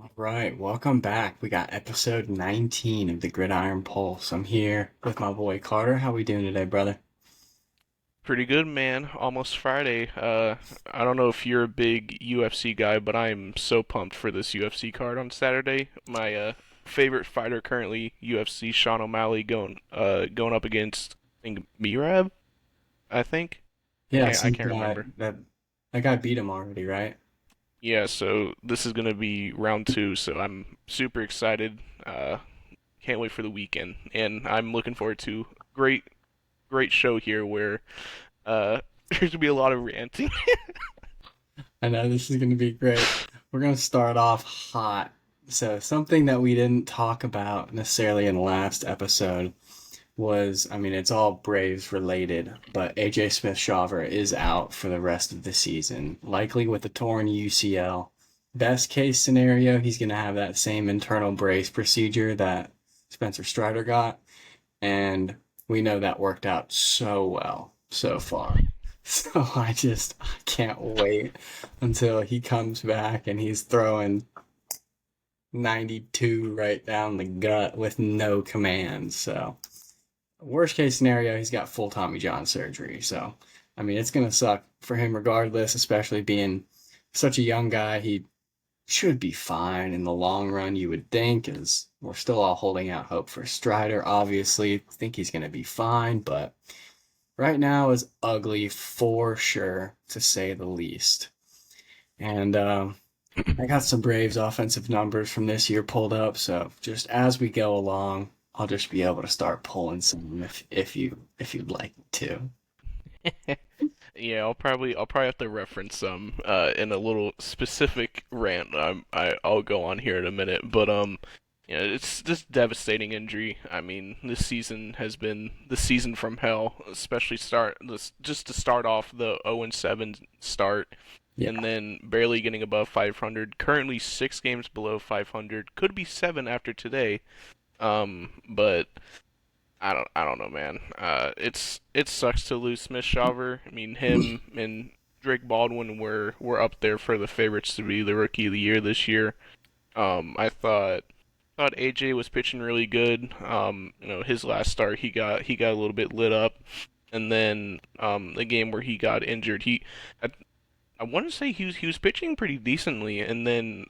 All right, welcome back. We got episode 19 of the Gridiron Pulse. I'm here with my boy Carter. How we doing today, brother? Pretty good, man. Almost Friday. I don't know if you're a big UFC guy, but I'm so pumped for this UFC card on Saturday. My favorite fighter currently, UFC Sean O'Malley going up against I think Mirab, I think. I Yeah, can't I some can't guy remember. that guy beat him already, right? Yeah, so this is gonna be round two, so I'm super excited. Can't wait for the weekend, and I'm looking forward to great great show here where there's gonna be a lot of ranting. I know this is going to be great. We're going to start off hot. So, something that we didn't talk about necessarily in the last episode was, I mean, it's all Braves related, but AJ Smith-Shawver is out for the rest of the season, likely with a torn UCL. Best case scenario, he's going to have that same internal brace procedure that Spencer Strider got, and we know that worked out so well so far. So I can't wait until he comes back and he's throwing 92 right down the gut with no command. So worst case scenario, he's got full Tommy John surgery. So, I mean, it's going to suck for him regardless, especially being such a young guy. He should be fine in the long run, you would think, as we're still all holding out hope for Strider. Obviously, think he's going to be fine, but right now is ugly for sure, to say the least. And I got some Braves offensive numbers from this year pulled up, so just as we go along, I'll just be able to start pulling some if you'd like to. Yeah, I'll probably have to reference some in a little specific rant I'll go on here in a minute, but yeah, it's just devastating injury. I mean, this season has been the season from hell, especially start this just to start off the 0-7 start Yeah, and then barely getting above 500. Currently 6 games below 500. Could be 7 after today. But I don't know, man. It sucks to lose Smith Shawver. I mean, him and Drake Baldwin were up there for the favorites to be the rookie of the year this year. I thought AJ was pitching really good. His last start he got a little bit lit up, and then the game where he got injured, I want to say he was pitching pretty decently, and then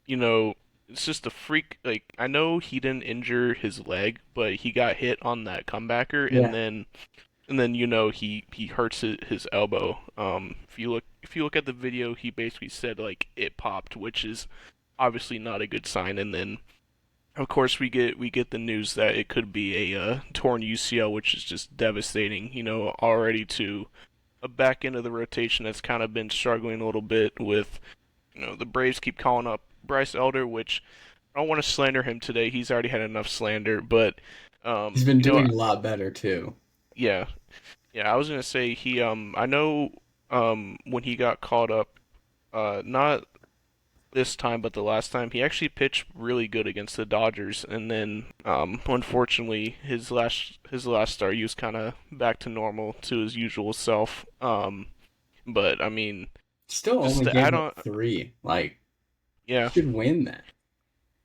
you know, it's just a freak. Like I know he didn't injure his leg, but he got hit on that comebacker, yeah. and then he hurts his elbow. If you look at the video, he basically said like it popped, which is obviously not a good sign. And then of course we get the news that it could be a torn UCL, which is just devastating. Already to a back end of the rotation that's kind of been struggling a little bit with, the Braves keep calling up Bryce Elder, which I don't want to slander him today. He's already had enough slander, but He's been doing a lot better too. yeah, yeah. I was gonna say I know when he got called up, not this time, but the last time he actually pitched really good against the Dodgers, and then unfortunately his last start he was kind of back to normal to his usual self. But I mean, Still just only to gave add up on, 3. Like, yeah, should win that.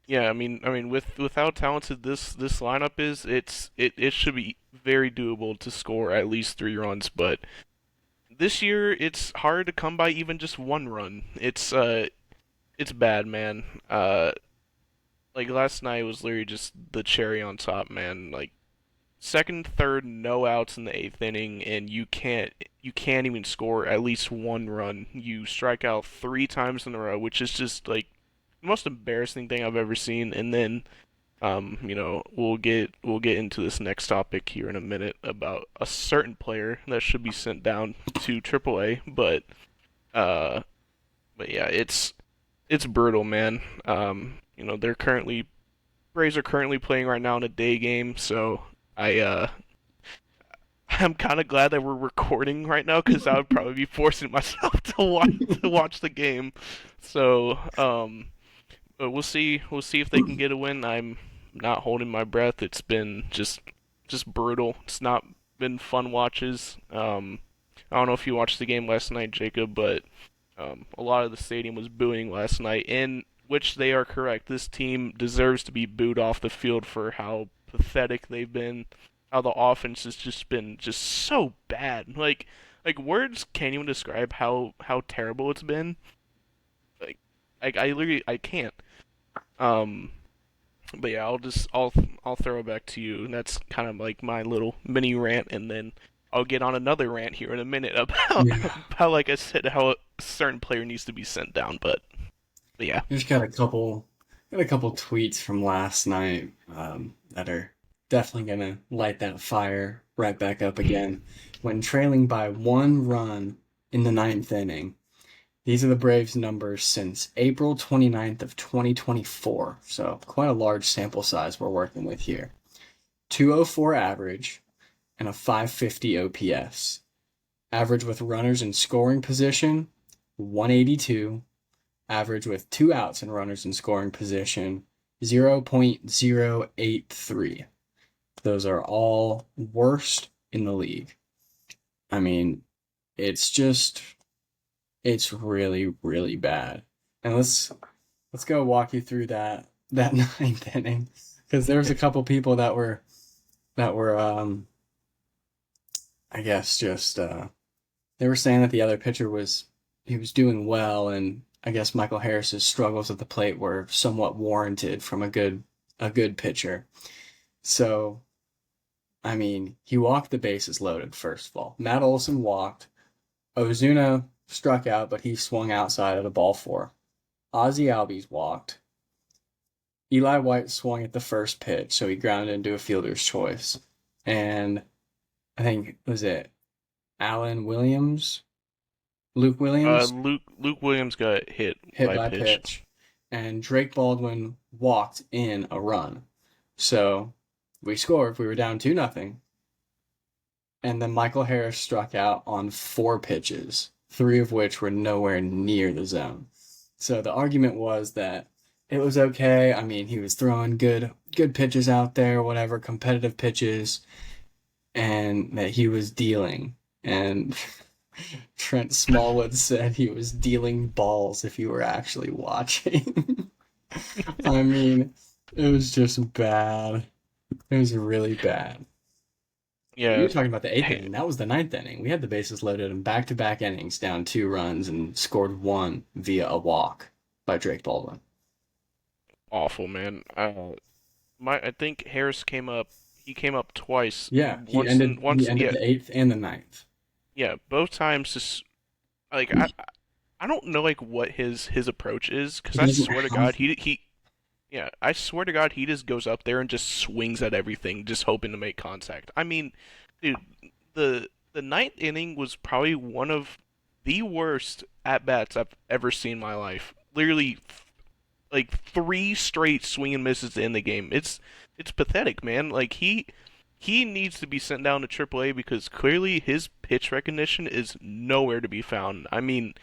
yeah. I mean, with how talented this lineup is, it should be very doable to score at least 3 runs. But this year, it's hard to come by even just 1 run. It's bad, man. Like last night was literally just the cherry on top, man. Like second, third, no outs in the eighth inning, and you can't even score at least 1 run. You strike out 3 times in a row, which is just like the most embarrassing thing I've ever seen. And then, we'll get into this next topic here in a minute about a certain player that should be sent down to AAA. Uh, but yeah, it's brutal, man. They're currently Braves are currently playing right now in a day game, so I I'm kind of glad that we're recording right now because I would probably be forcing myself to watch the game. So but we'll see if they can get a win. I'm not holding my breath. It's been just brutal. It's not been fun watches. I don't know if you watched the game last night, Jacob, but a lot of the stadium was booing last night, and which they are correct. This team deserves to be booed off the field for how pathetic they've been, how the offense has just been just so bad. Like words can't even describe how terrible it's been. Like I literally I can't. Um but yeah, I'll throw it back to you. And that's kind of like my little mini rant, and then I'll get on another rant here in a minute about Yeah. how like I said how a certain player needs to be sent down. But yeah, Just got a couple tweets from last night that are definitely gonna light that fire right back up again. When trailing by 1 run in the ninth inning, these are the Braves' numbers since April 29th of 2024. So quite a large sample size we're working with here. 204 average and a 550 OPS. Average with runners in scoring position, 182. Average with two outs and runners in scoring position, 0.083. Those are all worst in the league. I mean, it's just it's really, really bad. And let's go walk you through that ninth inning because there was a couple people that were I guess just they were saying that the other pitcher was he was doing well, and I guess Michael Harris's struggles at the plate were somewhat warranted from a good pitcher. So I mean, he walked the bases loaded first of all. Matt Olson walked. Ozuna struck out, but he swung outside at a ball four. Ozzy Albies walked. Eli White swung at the first pitch, so he grounded into a fielder's choice. And I think was it Alan Williams, Luke Williams Luke Williams got hit hit by by pitch. pitch, and Drake Baldwin walked in a run. So we scored. We were down 2-0. And then Michael Harris struck out on 4 pitches, 3 of which were nowhere near the zone. So the argument was that it was okay. I mean, he was throwing good pitches out there, whatever, competitive pitches, and that he was dealing. And Trent Smallwood said he was dealing balls if you were actually watching. I mean, it was just bad. It was really bad. But you Yeah, were talking about the eighth hey, inning. That was the ninth inning. We had the bases loaded in back-to-back innings, down 2 runs, and scored one via a walk by Drake Baldwin. awful man. I think Harris came up. He came up twice. Yeah, he Once ended and he once, ended yeah, the eighth and the ninth. yeah. Both times, just like I don't know like what his approach is, because He I doesn't swear to have God yeah, I swear to God he just goes up there and just swings at everything, just hoping to make contact. I mean, dude, the ninth inning was probably one of the worst at bats I've ever seen in my life. Literally, like 3 straight swing and misses in the game. It's pathetic, man. Like he needs to be sent down to AAA because clearly his pitch recognition is nowhere to be found. I mean,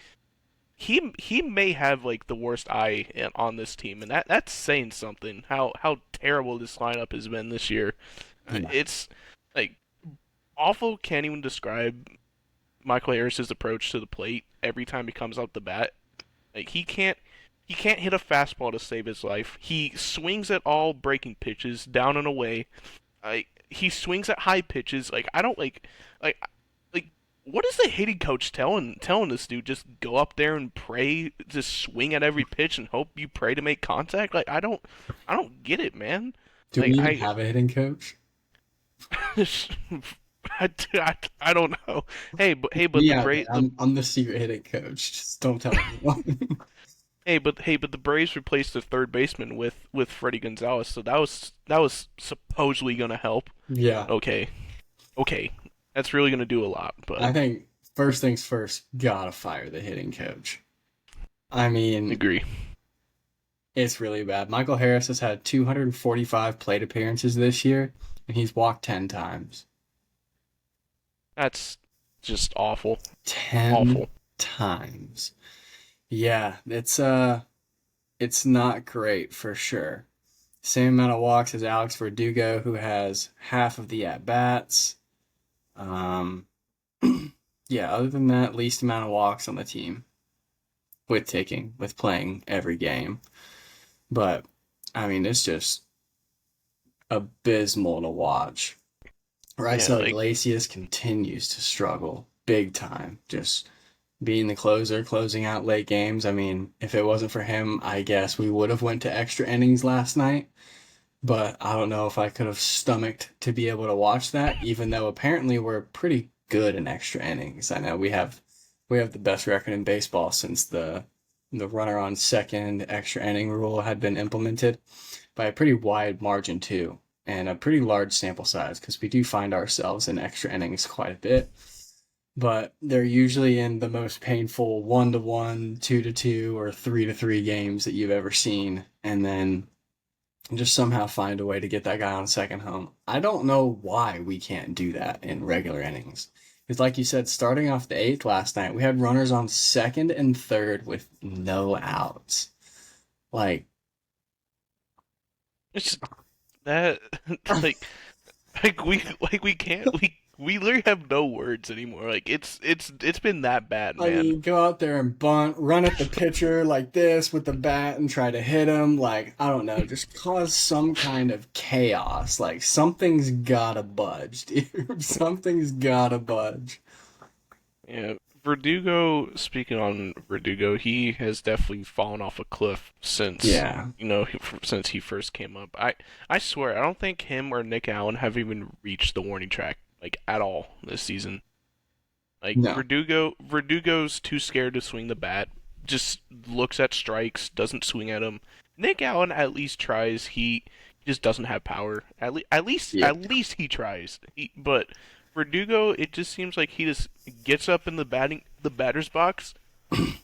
he may have like the worst eye on this team, and that's saying something. How terrible this lineup has been this year. Yeah. It's like awful. Can't even describe Michael Harris's approach to the plate every time he comes up the bat. Like he can't hit a fastball to save his life. He swings at all breaking pitches down and away. He swings at high pitches. Like I don't like like what is the hitting coach telling this dude? Just go up there and pray, just swing at every pitch and hope you pray to make contact. Like I don't get it, man. Do we Like even have a hitting coach? I don't know. But Me the out there. The I'm the secret hitting coach. Just don't tell anyone. but the Braves replaced the third baseman with Freddie Gonzalez, so that was supposedly gonna help. Yeah. Okay, okay, that's really gonna do a lot, I but think first things first, gotta fire the hitting coach. I mean, agree. it's really bad. Michael Harris has had 245 plate appearances this year, and he's walked 10 times. That's just awful, 10 awful. times. Yeah, it's not great for sure. Same amount of walks as Alex Verdugo, who has half of the at bats. Um, yeah, other than that, least amount of walks on the team with playing every game. But I mean, it's just abysmal to watch. Yeah, Raisel like Iglesias continues to struggle big time, just being the closer, closing out late games. I mean, if it wasn't for him, I guess we would have went to extra innings last night. But I don't know if I could have stomached to be able to watch that, even though apparently we're pretty good in extra innings. I know we have the best record in baseball since the runner on second extra inning rule had been implemented by a pretty wide margin too, and a pretty large sample size because we do find ourselves in extra innings quite a bit. But they're usually in the most painful 1-1, 2-2, or 3-3 games that you've ever seen, and then just somehow find a way to get that guy on second home. I don't know why we can't do that in regular innings. Because, like you said, starting off the eighth last night, we had runners on second and third with no outs. Like, it's that like we can't we literally have no words anymore. Like it's been that bad, I man. mean, go out there and bunt, run at the pitcher like this with the bat and try to hit him. Like, I don't know, just cause some kind of chaos. Like, something's gotta budge, dude. Something's gotta budge. Yeah, Verdugo. Speaking on Verdugo, he has definitely fallen off a cliff since Yeah. since he first came up. I swear I don't think him or Nick Allen have even reached the warning track like at all this season. Like No. Verdugo's too scared to swing the bat. Just looks at strikes, doesn't swing at them. Nick Allen at least tries. He just doesn't have power. Yeah. At least he tries. But Verdugo, it just seems like he just gets up in the batter's box,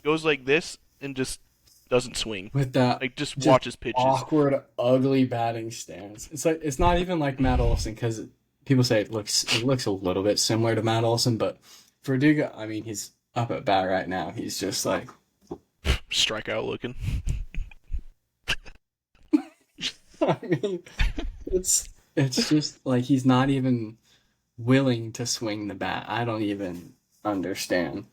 goes like this, and just doesn't swing. With that Like just just watches pitches. awkward, ugly batting stance. It's like it's not even like Matt Olson because people say it looks a little bit similar to Matt Olson, but Verdugo, I mean, he's up at bat right now. He's just like, Strikeout looking. I mean, it's just like he's not even willing to swing the bat. I don't even understand.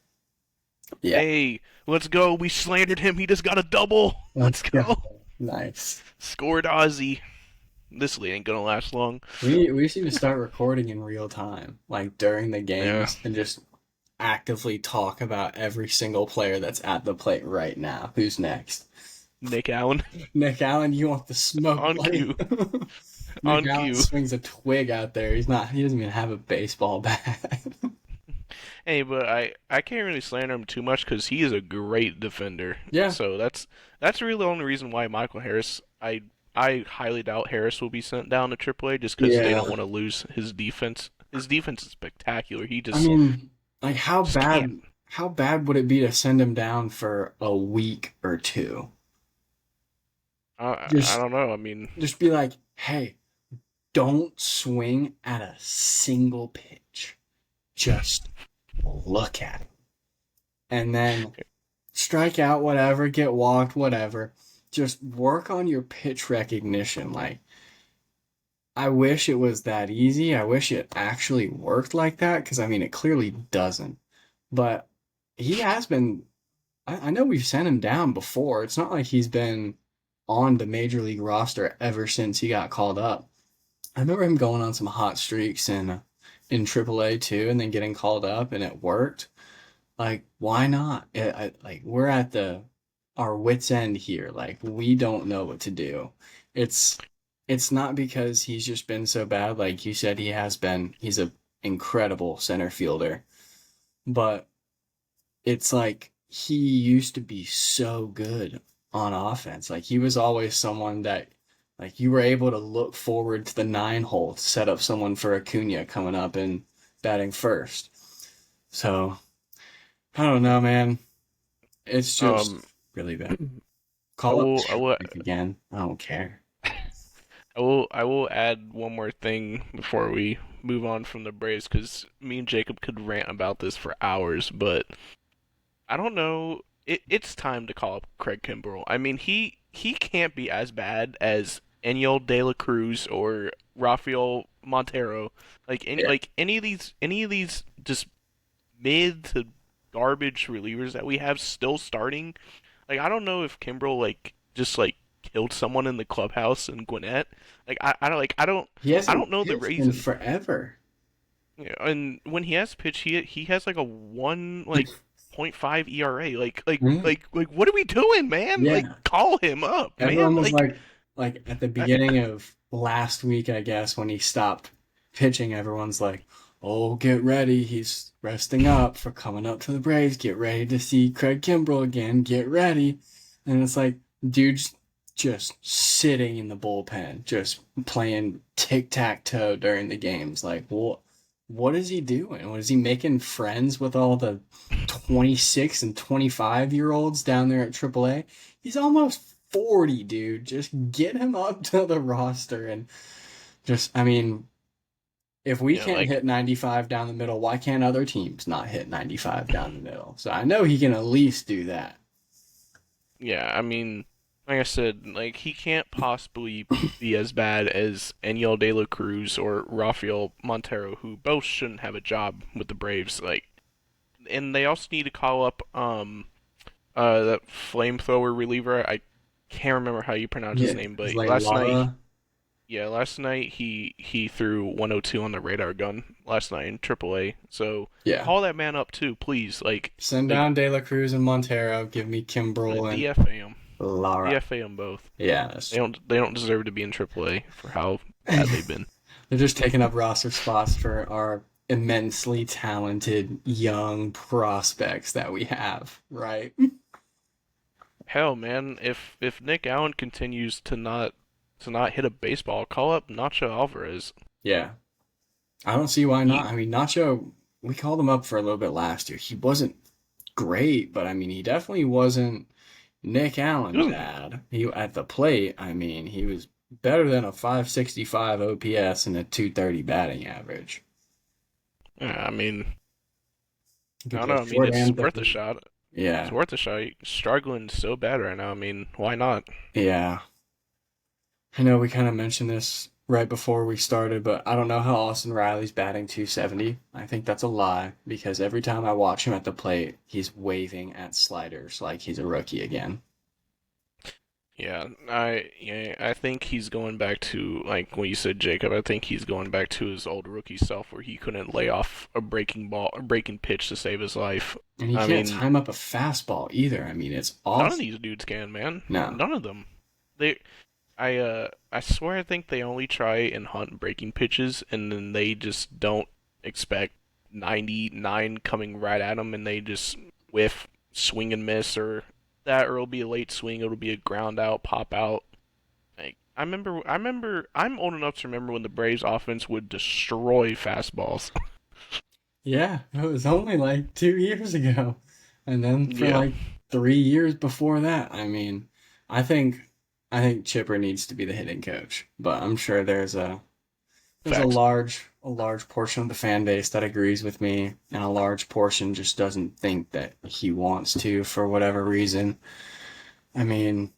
Yeah, Hey, let's go. We slandered him. He just got a double. Let's let's go. go. Nice. Scored Ozzy. This lead ain't gonna last long. We just need to start recording in real time, like during the Yeah. games, and just actively talk about every single player that's at the plate right now. Who's next? Nick Allen Nick Allen, you want the smoke, on buddy? cue. Nick On Allen cue. swings a twig out there. He doesn't even have a baseball bat. Hey, but I can't really slander him too much because he is a great defender. Yeah, So that's really the only reason why Michael Harris. I highly doubt Harris will be sent down to AAA just because they yeah. don't want to lose his defense. His defense is spectacular. He I just mean, like how just can't. bad would it be to send him down for a week or two? I Just don't know. I mean, just be like, hey, don't swing at a single pitch. Just look at it. And then strike out whatever, get walked, whatever. Just work on your pitch recognition. Like, I wish it was that easy. I wish it actually worked like that because I mean, it clearly doesn't. But he has been, I know we've sent him down before. It's not like he's been on the major league roster ever since he got called up. I remember him going on some hot streaks in AAA too, and then getting called up, and it worked. Like, why not? Like, we're at the our wits end here. Like, we don't know what to do. It's it's not because he's just been so bad. Like you said, he has been. He's a incredible center fielder, but it's like he used to be so good on offense. Like he was always someone that like you were able to look forward to the nine hole to set up someone for Acuna coming up and batting first. So I don't know, man. It's just um, really bad. I Call up will I will Patrick again. I don't care. I will add one more thing before we move on from the Braves because me and Jacob could rant about this for hours, but I don't know. It's time to call up Craig Kimbrell. I mean, he can't be as bad as Eniel De La Cruz or Rafael Montero. Yeah. Like any of these just mid to garbage relievers that we have still starting. Like I don't know if Kimbrell like just like killed someone in the clubhouse in Gwinnett. Like I don't like He I don't hasn't know the pitched in reason. forever. Yeah, and when he has pitched, he has like a one like .5 ERA. Mm, What are we doing, man? Like yeah. call him up, Everyone man. was like at the I, beginning of last week, I guess, when he stopped pitching, everyone's like, "Oh, get ready! He's resting up for coming up to the Braves. Get ready to see Craig Kimbrell again. Get ready!" And it's like, dude's just sitting in the bullpen, just playing tic tac toe during the games. Like, what is he doing? Was he making friends with all the 26 and 25-year-olds down there at AAA? He's almost 40, dude. Just get him up to the roster and just, I mean, if we can't like hit 95 down the middle, why can't other teams not hit 95 down the middle? So I know he can at least do that. yeah, I mean, like I said, like he can't possibly be as bad as Eniel De La Cruz or Rafael Montero, who both shouldn't have a job with the Braves. Like, and they also need to call up that flamethrower reliever. I can't remember how you pronounce his Yeah, name, it's but like Lara. last night he threw 102 on the radar gun last night in AAA. So Yeah. call that man up too, please. Send Like down De La Cruz and Montero. Give me Kimbrel and DFA him, Lara. DFA them both. Yeah, that's true. They don't deserve to be in AAA for how bad they've been. They're just taking up roster spots for our immensely talented young prospects that we have, right? Hell, man, if Nick Allen continues to not hit a baseball, call up Nacho Alvarez. Yeah. I don't see why not. He I mean, Nacho, we called him up for a little bit last year. He wasn't great, but I mean, he definitely wasn't Nick he Allen wasn't. bad. He at the plate, I mean, he was better than a 565 OPS and a 230 batting average. Yeah, I mean, He I could don't play know. I mean, short it's and worth a third. shot. It's Yeah. worth a shot. He's struggling so bad right now. I mean, why not? Yeah. I know we kind of mentioned this right before we started, but I don't know how Austin Riley's batting 270. I think that's a lie because every time I watch him at the plate, he's waving at sliders like he's a rookie again. Yeah, I think he's going back to like when you said Jacob. I think he's going back to his old rookie self where he couldn't lay off a breaking pitch to save his life. And he I can't mean, time up a fastball either. I mean, it's none of awful. these dudes can, man. No. None of them. They I swear I think they only try and hunt breaking pitches and then they just don't expect 99 coming right at them and they just whiff, swing and miss or that or it'll be a late swing, it'll be a ground out, pop out. Like I'm old enough to remember when the Braves offense would destroy fastballs. Yeah, it was only like 2 years ago. And then for Yeah, like 3 years before that, I mean, I think I think Chipper needs to be the hitting coach. But I'm sure there's facts. a large portion of the fan base that agrees with me, and a large portion just doesn't think that he wants to for whatever reason. I mean,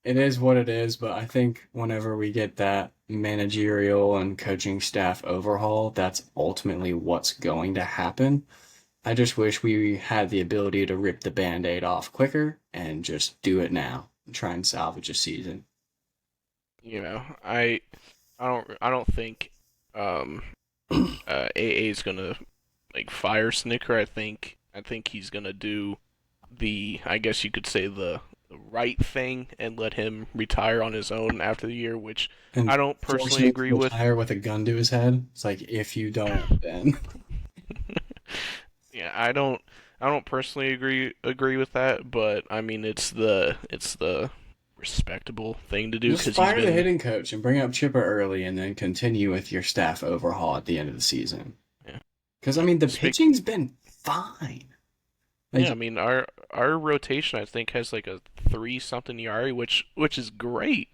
it is what it is, but I think whenever we get that managerial and coaching staff overhaul, that's ultimately what's going to happen. I just wish we had the ability to rip the band-aid off quicker and just do it now and try and salvage a season. You know, I don't think um AA is gonna like fire Snicker. I think he's gonna do the I guess you could say the right thing and let him retire on his own after the year, which And I don't force personally him to agree with. retire with a gun to his head. It's like, if you don't, then Yeah, I don't personally agree with that, but I mean it's the respectable thing to do just because he's fire the been hitting coach and bring up Chipper early and then continue with your staff overhaul at the end of the season. yeah. Because, I mean, the Speak pitching's been fine. Yeah, I Like, mean our rotation I think has like a 3 something ERA, which is great.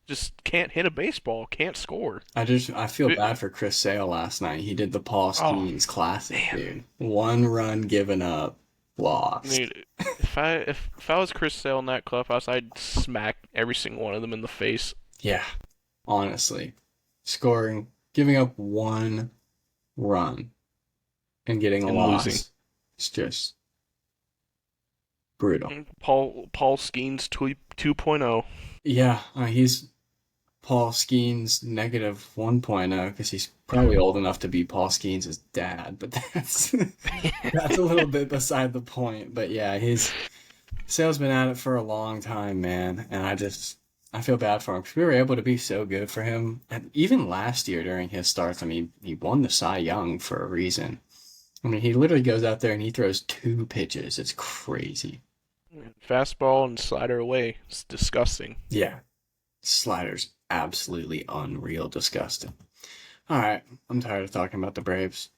Just can't hit a baseball, can't score. I feel It, bad for Chris Sale last night. He did the Paul oh Skeens classic, man, dude. One run given up, lost. dude, if I was Chris Sale in that clubhouse, I'd smack every single one of them in the face Yeah, honestly. Scoring, giving up one run and getting a and losing. loss. It's just brutal. Paul Skeens 2.0. Yeah, he's Paul Skeens negative 1.0 because he's probably old enough to be Paul Skeens' dad, but that's a little bit beside the point. But yeah, Sale's been at it for a long time, man, and I feel bad for him because we were able to be so good for him, and even last year during his starts, I mean, he won the Cy Young for a reason. I mean, he literally goes out there and he throws two pitches. It's crazy. Fastball and slider away. It's disgusting. Yeah, slider's absolutely unreal, disgusting. All right, I'm tired of talking about the Braves.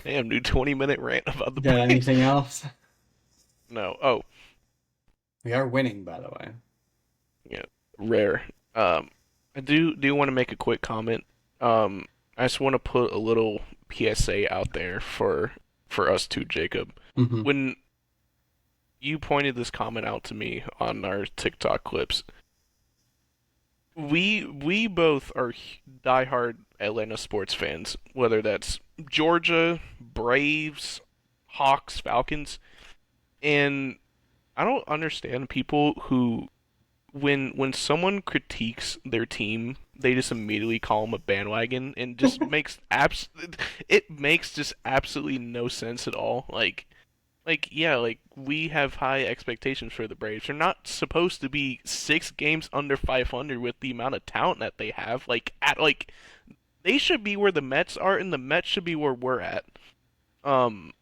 Damn, dude, 20-minute rant about the Got Braves. anything else? No. Oh, We are winning, by the way. yeah, rare. I do want to make a quick comment. I just want to put a little PSA out there for us too, Jacob. Hmm. When you pointed this comment out to me on our TikTok clips, we both are diehard Atlanta sports fans, whether that's Georgia, Braves, Hawks, Falcons, and I don't understand people who when someone critiques their team, they just immediately call them a bandwagon and just it makes just absolutely no sense at all. Yeah, like we have high expectations for the Braves. They're not supposed to be 6 games under 500 with the amount of talent that they have. They should be where the Mets are, and the Mets should be where we're at. Um,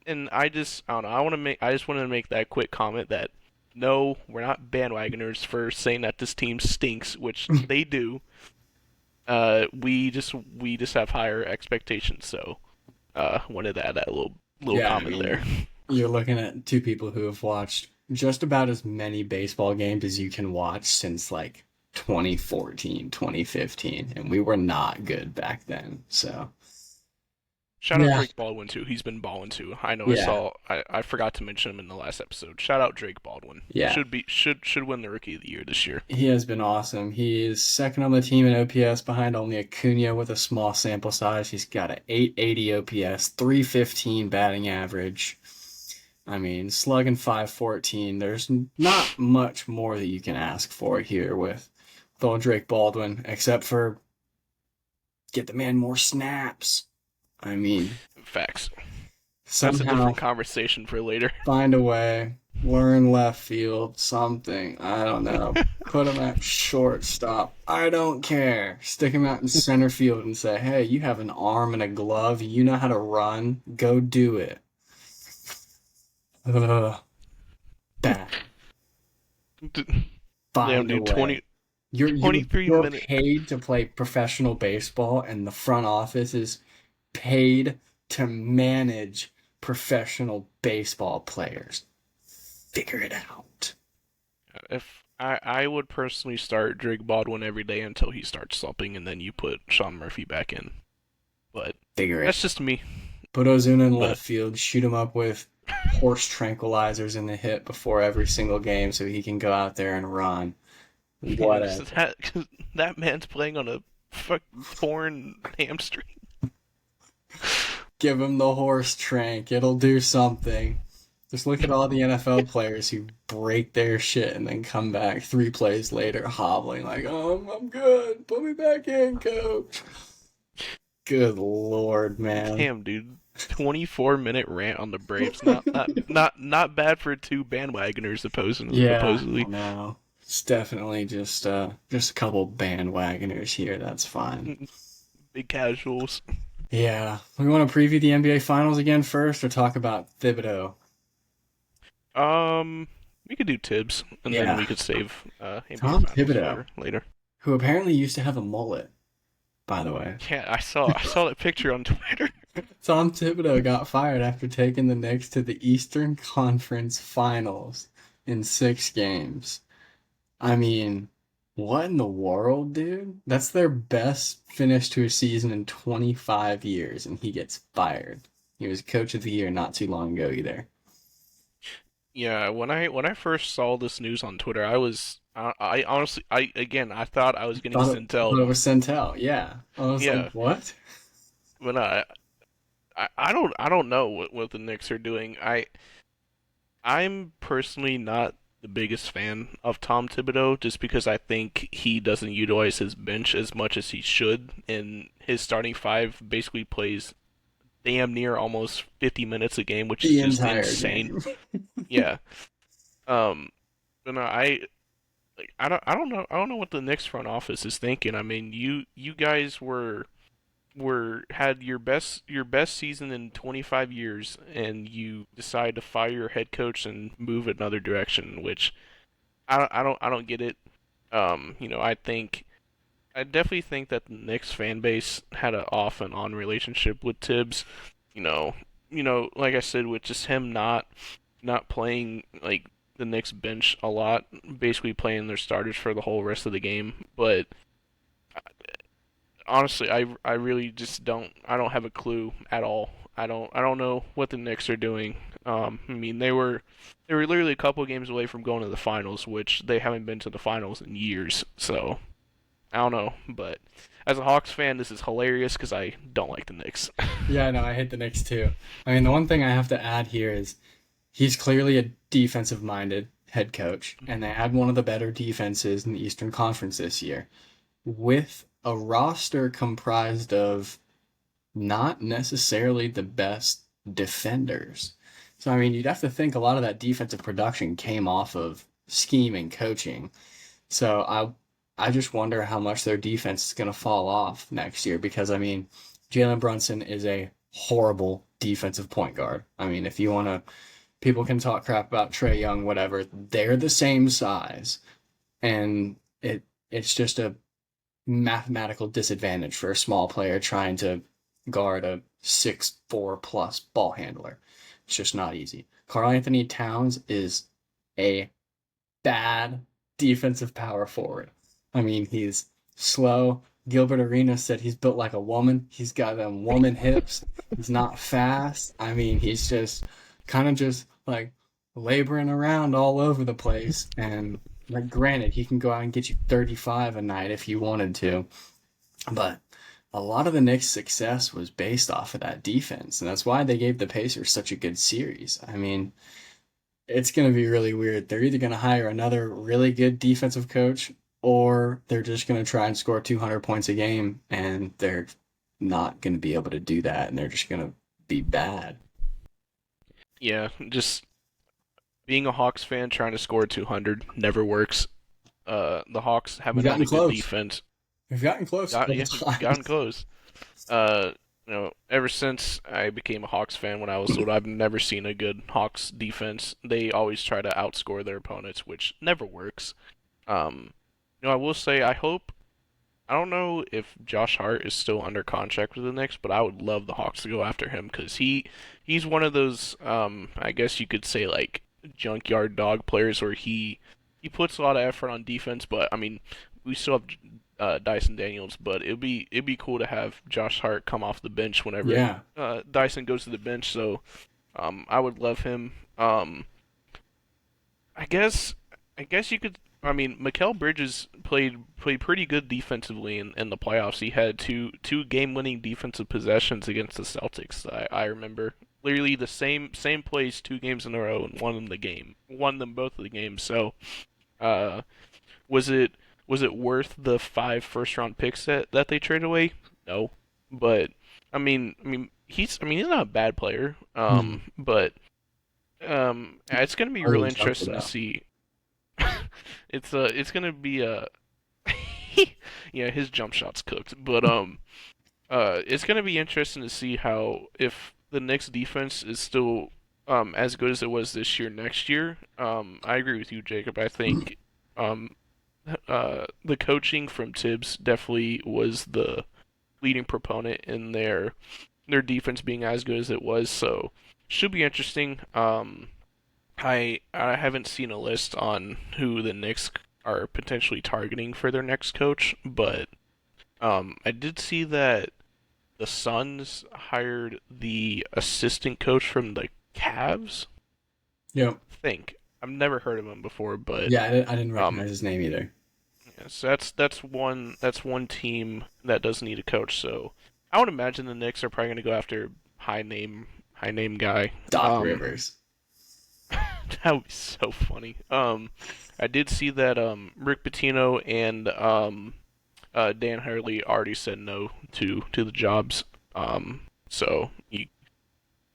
and I don't know. I just wanted to make that quick comment that no, we're not bandwagoners for saying that this team stinks, which they do. We just have higher expectations, so wanted to add that little Yeah, I comment there. mean, you're looking at two people who have watched just about as many baseball games as you can watch since like 2014, 2015, and we were not good back then. So, Shout out yeah, Drake Baldwin too. He's been balling too. I know. yeah, I forgot to mention him in the last episode. Shout out Drake Baldwin. yeah. Should win the Rookie of the Year this year. He has been awesome. He is second on the team in OPS behind only Acuna with a small sample size. He's got an 880 OPS, 315 batting average. I mean, slugging 514. There's not much more that you can ask for here with old Drake Baldwin, except for get the man more snaps. I mean, Facts. That's a somehow different conversation for later. find a way, learn left field, something. I don't know. Put him at shortstop. I don't care. Stick him out in center field and say, hey, you have an arm and a glove. You know how to run. Go do it. Ugh, bad. Damn, Find a dude, way. twenty-three You're minute. paid to play professional baseball, and the front office is paid to manage professional baseball players. Figure it out. If I would personally start Drake Baldwin every day until he starts slumping, and then you put Sean Murphy back in. But Figure it. that's just me. Put Ozuna in But left field. Shoot him up with horse tranquilizers in the hip before every single game, so he can go out there and run. Whatever. that man's playing on a torn hamstring. Give him the horse trank. It'll do something. Just look at all the NFL players who break their shit and then come back 3 plays later hobbling like, oh, I'm good. Put me back in, coach. Good lord, man. Damn, dude. 24-minute rant on the Braves. Not bad for two bandwagoners Yeah, supposedly. no. It's definitely just a couple bandwagoners here. That's fine. Big casuals. Yeah. We want to preview the NBA Finals again first or talk about Thibodeau? We could do Tibbs, and then Yeah. we could save NBA Tom Finals Thibodeau, for later. who apparently used to have a mullet, by the way. Yeah, I saw that picture on Twitter. Tom Thibodeau got fired after taking the Knicks to the Eastern Conference Finals in 6 games. I mean, what in the world, dude? That's their best finish to a season in 25 years, and he gets fired. He was coach of the year not too long ago either. Yeah, when I first saw this news on Twitter, I honestly I thought I was getting Thought Sintel. it was Centel, yeah. I was like, Yeah, what? but I don't know what the Knicks are doing. I'm personally not the biggest fan of Tom Thibodeau just because I think he doesn't utilize his bench as much as he should, and his starting five basically plays damn near almost 50 minutes a game, which is The just entire insane. game. Yeah. Um, but no, I don't know what the Knicks front office is thinking. I mean, you guys were had your best season in 25 years, and you decide to fire your head coach and move another direction, which I don't get it. I definitely think that the Knicks fan base had an off and on relationship with Tibbs. You know, like I said, with just him not playing like the Knicks bench a lot, basically playing their starters for the whole rest of the game. But honestly, I really just don't have a clue at all. I don't know what the Knicks are doing. I mean they were literally a couple of games away from going to the finals, which they haven't been to the finals in years. So I don't know, but as a Hawks fan, this is hilarious because I don't like the Knicks. Yeah, no, I hate the Knicks too. I mean, the one thing I have to add here is he's clearly a defensive minded head coach, and they had one of the better defenses in the Eastern Conference this year, with a roster comprised of not necessarily the best defenders. So, I mean, you'd have to think a lot of that defensive production came off of scheme and coaching. So, I just wonder how much their defense is going to fall off next year because, I mean, Jalen Brunson is a horrible defensive point guard. I mean, if you want to, people can talk crap about Trey Young, whatever. They're the same size, and it's just a mathematical disadvantage for a small player trying to guard a 6'4" plus ball handler. It's just not easy. Karl Anthony Towns is a bad defensive power forward. I mean, he's slow. Gilbert Arenas said he's built like a woman. He's got them woman hips. He's not fast. I mean, he's just kind of just like laboring around all over the place. And like, granted, he can go out and get you 35 a night if you wanted to, but a lot of the Knicks' success was based off of that defense, and that's why they gave the Pacers such a good series. I mean, it's going to be really weird. They're either going to hire another really good defensive coach, or they're just going to try and score 200 points a game, and they're not going to be able to do that, and they're just going to be bad. Yeah, just being a Hawks fan trying to score 200 never works. The Hawks We've haven't had gotten a good close. defense. We've gotten close a couple Yeah, we've gotten times. close. Ever since I became a Hawks fan when I was little, I've never seen a good Hawks defense. They always try to outscore their opponents, which never works. Um, I will say I don't know if Josh Hart is still under contract with the Knicks, but I would love the Hawks to go after him because he's one of those I guess you could say like junkyard dog players where he puts a lot of effort on defense, but I mean we still have Dyson Daniels, but it'd be cool to have Josh Hart come off the bench whenever Yeah. Dyson goes to the bench. So I would love him. I guess I guess you could. I mean, Mikal Bridges played pretty good defensively in the playoffs. He had two game-winning defensive possessions against the Celtics. I remember literally the same plays 2 games in a row and won them both of the games. So, uh, was it was it worth the 5 first-round picks that they traded away? No, but he's not a bad player. Hmm. But it's gonna be real Totally joke interesting to about. see. It's gonna be yeah, his jump shot's cooked. But it's gonna be interesting to see how if the Knicks defense is still as good as it was this year next year. I agree with you, Jacob. I think um the coaching from Tibbs definitely was the leading proponent in their defense being as good as it was. So should be interesting. I haven't seen a list on who the Knicks are potentially targeting for their next coach, but I did see that the Suns hired the assistant coach from the Cavs. Yep. I think I've never heard of him before, but Yeah, I didn't um, recognize his name either. yeah, so that's one team that does need a coach. So I would imagine the Knicks are probably going to go after high name guy. Doc Rivers. That would be so funny. I did see that Rick Pitino and Dan Hurley already said no to the jobs. So you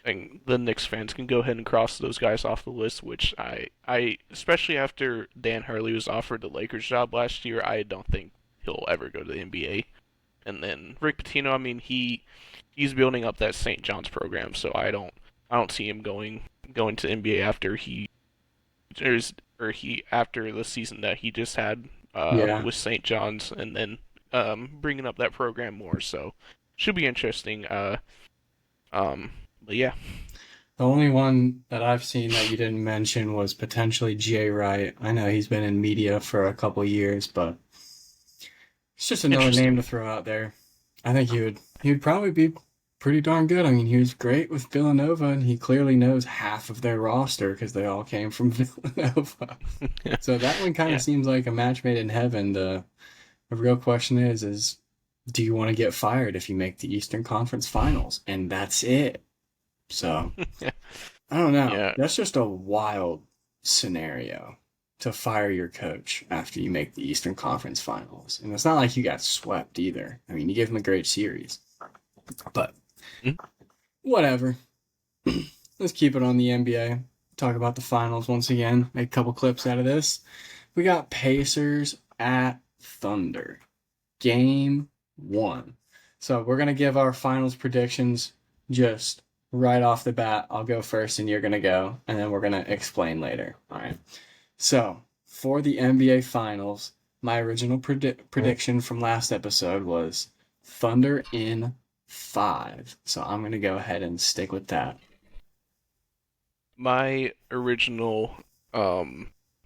and the Knicks fans can go ahead and cross those guys off the list, which I especially after Dan Hurley was offered the Lakers job last year, I don't think he'll ever go to the NBA. And then Rick Pitino, I mean, he's building up that St. John's program, so I don't see him going to NBA after he after the season that he just had Yeah. with St. John's, and then bringing up that program more. So should be interesting. But yeah, The only one that I've seen that you didn't mention was potentially Jay Wright. I know he's been in media for a couple years, but it's just another name interesting. to throw out there. I think he would probably be pretty darn good. I mean, he was great with Villanova, and he clearly knows half of their roster because they all came from Villanova. So that one kind of Yeah. seems like a match made in heaven. The real question is do you want to get fired if you make the Eastern Conference Finals? And that's it. So I don't know. Yeah. That's just a wild scenario to fire your coach after you make the Eastern Conference Finals. And it's not like you got swept either. I mean, you gave them a great series. But Mm. whatever. Let's keep it on the NBA. Talk about the finals once again. Make a couple clips out of this. We got Pacers at Thunder. Game 1. So we're going to give our finals predictions just right off the bat. I'll go first and you're going to go, and then we're going to explain later. All right. So for the NBA finals, my original prediction from last episode was Thunder in 5. So I'm going to go ahead and stick with that. My original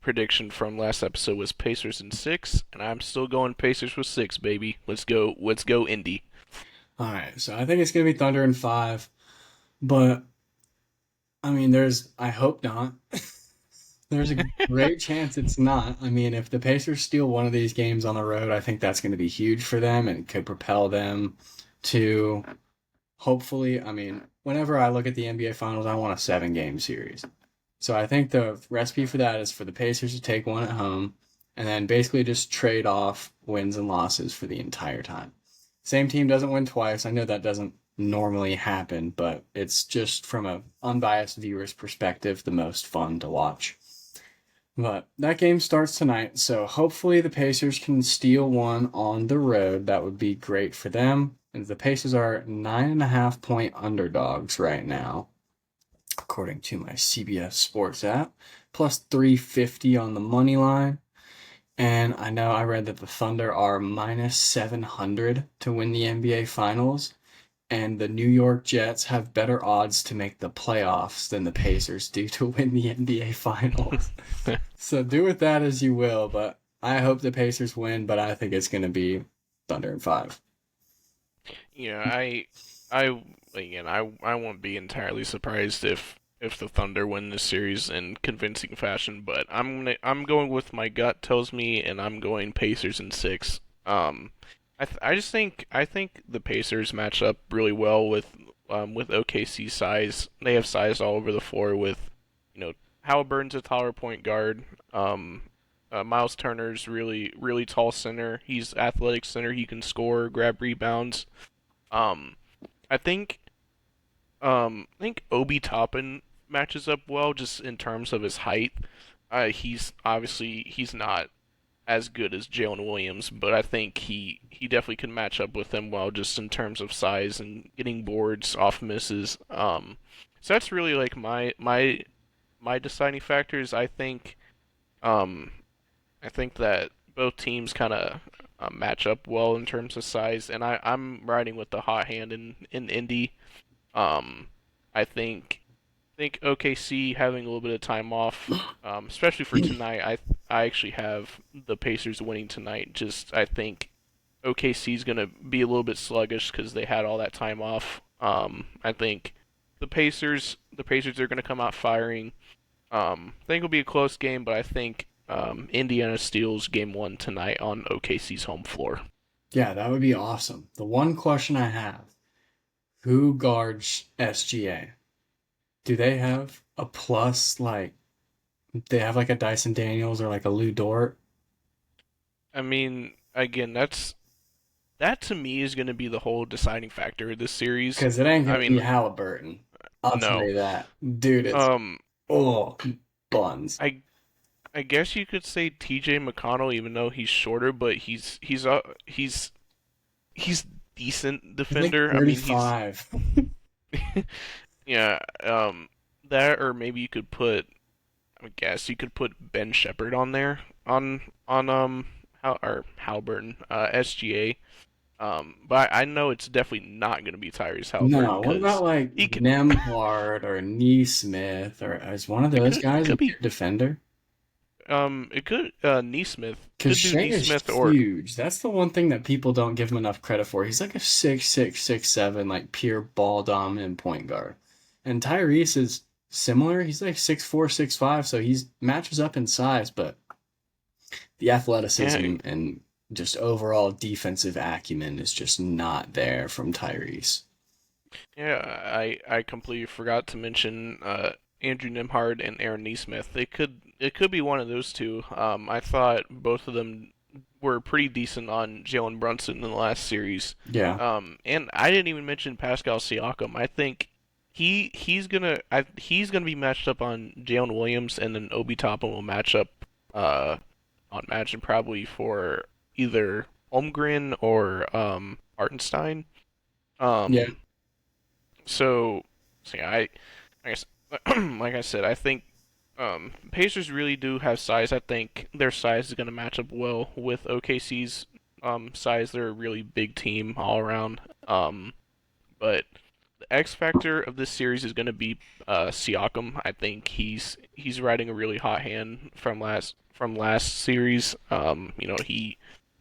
prediction from last episode was Pacers in 6, and I'm still going Pacers with 6, baby. Let's go Indy. All right. So I think it's going to be Thunder in 5, but I mean, I hope not. There's a great chance it's not. I mean, if the Pacers steal one of these games on the road, I think that's going to be huge for them and could propel them to hopefully. I mean, whenever I look at the NBA Finals, I want a 7 game series. So I think the recipe for that is for the Pacers to take one at home and then basically just trade off wins and losses for the entire time. Same team doesn't win twice. I know that doesn't normally happen, but it's just from a unbiased viewer's perspective the most fun to watch. But that game starts tonight, so hopefully the Pacers can steal one on the road. That would be great for them. And the Pacers are 9.5 point underdogs right now, according to my CBS Sports app, plus 350 on the money line. And I know I read that the Thunder are minus 700 to win the NBA Finals, and the New York Jets have better odds to make the playoffs than the Pacers do to win the NBA Finals. So do with that as you will, but I hope the Pacers win, but I think it's going to be Thunder in 5. Yeah, I again, I won't be entirely surprised if the Thunder win this series in convincing fashion, but I'm going with my gut tells me, and I'm going Pacers in 6. I think the Pacers match up really well with OKC size. They have size all over the floor with, you know, Halliburton's a taller point guard. Miles Turner's really tall center. He's athletic center. He can score, grab rebounds. Um, I think Obi Toppin matches up well just in terms of his height. He's not as good as Jalen Williams, but I think he definitely can match up with him well just in terms of size and getting boards off misses. So that's really like my deciding factors. Um I think that both teams kind of match up well in terms of size, and I'm riding with the hot hand in Indy. Um, I think OKC having a little bit of time off, especially for tonight. I actually have the Pacers winning tonight. Just I think OKC is gonna be a little bit sluggish because they had all that time off. I think the Pacers are gonna come out firing. I think it'll be a close game, but I think Indiana steals game 1 tonight on OKC's home floor. Yeah, that would be awesome. The one question I have, who guards SGA? Do they have a plus like They have like a Dyson Daniels or like a Lou Dort I mean, again, that to me is going to be the whole deciding factor of this series. because it ain't I gonna be mean, Halliburton. I'll tell no. you that, dude. It's Um, oh buns. I I guess you could say T.J. McConnell, even though he's shorter, but he's decent He's like defender. I mean, he's 35. yeah. That or maybe you could put. I guess you could put Ben Shepherd on there on Hal or Halburn SGA. But I know it's definitely not going to be Tyrese Halliburton No, what about because like he could. Nemhard or Neesmith or is one of those It guys a could be good defender? it could Neesmith Because could do Shea is Neesmith or huge. That's the one thing that people don't give him enough credit for. He's like a 6'6", 6'7", like pure ball dominant point guard. And Tyrese is similar. He's like 6'4", 6'5", so he's matches up in size, but the yeah. athleticism and just overall defensive acumen is just not there from Tyrese. Yeah, I completely forgot to mention Andrew Nimhard and Aaron Neesmith. It could be one of those two. I thought both of them were pretty decent on Jalen Brunson in the last series. Yeah. And I didn't even mention Pascal Siakam. I think he's gonna be matched up on Jalen Williams, and then Obi Toppin will match up on matching probably for either Holmgren or Hartenstein. Yeah. Um, so yeah, I guess like I said, I think Pacers really do have size. I think their size is going to match up well with OKC's size. They're a really big team all around. But the X factor of this series is going to be Siakam. I think he's riding a really hot hand from last series.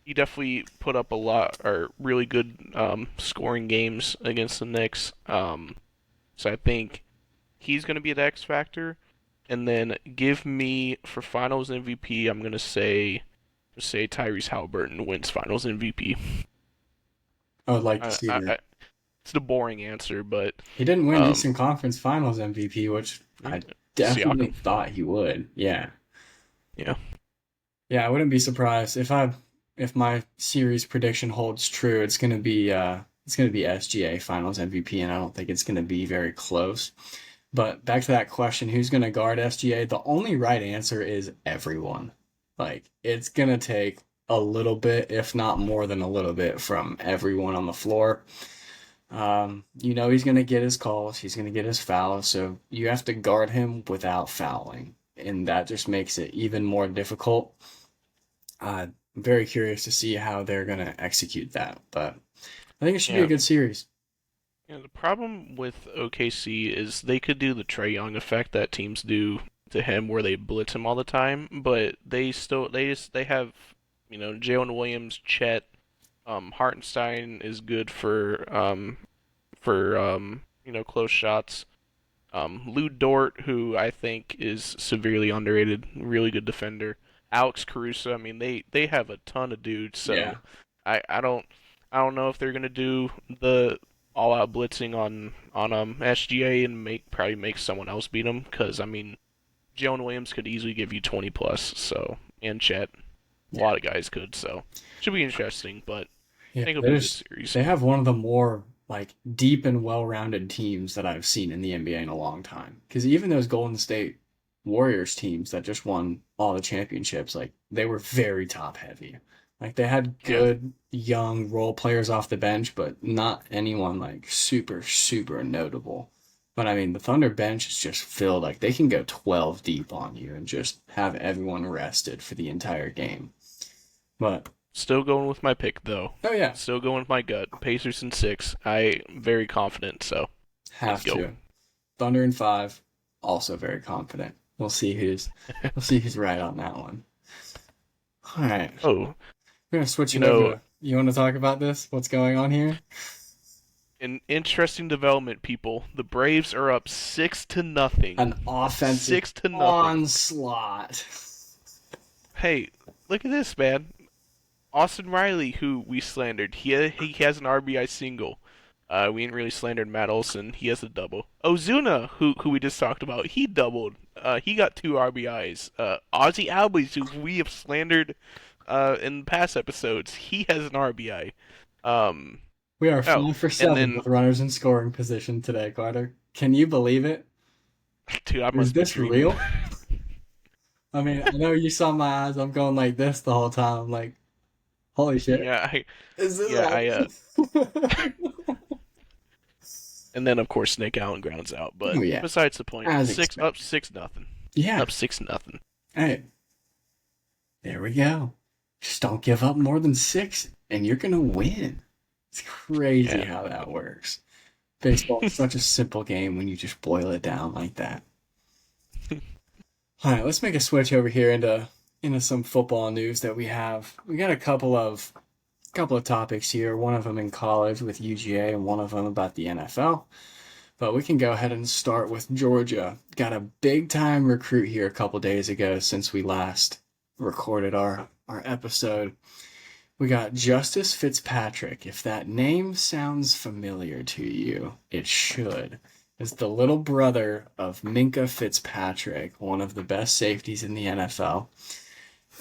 He definitely put up a lot or really good scoring games against the Knicks. So I think he's going to be the X factor. And then give me for Finals MVP. I'm gonna say Tyrese Halliburton wins Finals MVP. I would like to I, see I, that. I, it's the boring answer, but He didn't win um, Eastern Conference Finals MVP, which I definitely Siakam. thought he would. Yeah. Yeah, Yeah, I wouldn't be surprised if my series prediction holds true. It's gonna be SGA Finals MVP, and I don't think it's gonna be very close. But back to that question, who's gonna guard SGA? The only right answer is everyone. Like it's gonna take a little bit, if not more than a little bit, from everyone on the floor. He's gonna get his calls, he's gonna get his fouls, so you have to guard him without fouling, and that just makes it even more difficult. I'm very curious to see how they're going to execute that, but I think it should be a yeah, good series. yeah. The problem with OKC is they could do the Trey Young effect that teams do to him, where they blitz him all the time, but they have Jalen Williams, Chet, Hartenstein is good for close shots. Lou Dort, who I think is severely underrated, really good defender. Alex Caruso. I mean, they have a ton of dudes. Yeah. So I don't know if they're gonna do the all out blitzing on SGA and probably make someone else beat them. Because I mean, Jalen Williams could easily give you 20 plus. So and Chet, a Yeah. lot of guys could. So should be interesting. But I Yeah. think it'll They be a good just series. they have one of the more like deep and well-rounded teams that I've seen in the NBA in a long time. Because even those Golden State Warriors teams that just won all the championships, like they were very top heavy. Like they had Yeah. good young role players off the bench, but not anyone like super, super notable. But I mean, the Thunder bench is just filled. Like they can go 12 deep on you and just have everyone rested for the entire game. But Still going with my pick though. oh yeah, Still going with my gut. Pacers in 6. I'm very confident. So let's have go. to. Thunder in 5, also very confident. We'll see who's right on that one. All right, Oh, we're gonna switch you it over know, to. You want to talk about this? What's going on here? an interesting development, people. The Braves are up 6-0. An offensive 6-0. onslaught. Hey, look at this, man. Austin Riley, who we slandered, he has an RBI single. We ain't really slandered Matt Olson. He has a double. Ozuna, who we just talked about, he doubled. he got 2 RBIs. Ozzy Albies, who we have slandered in past episodes, he has an RBI. Um, We are oh, 5 for 7 and with runners in scoring position today, Carter. Can you believe it? dude, I Is must be this dreaming. real? I mean, I know you saw my eyes. I'm going like this the whole time. I'm like, holy shit. yeah, I Is this yeah I happening? and then of course Nick Allen grounds out. But Oh yeah, besides the point, as six up expected. 6-0, Yeah. up 6-0. Hey, there we go. Just don't give up more than 6, and you're gonna win. It's crazy Yeah. how that works. Baseball is such a simple game when you just boil it down like that. All right, let's make a switch over here into some football news that we have. We got a couple of topics here. One of them in college with UGA, and one of them about the NFL. But we can go ahead and start with Georgia. Got a big time recruit here a couple days ago since we last recorded our episode. We got Justice Fitzpatrick. If that name sounds familiar to you, it should. It's the little brother of Minka Fitzpatrick, one of the best safeties in the NFL.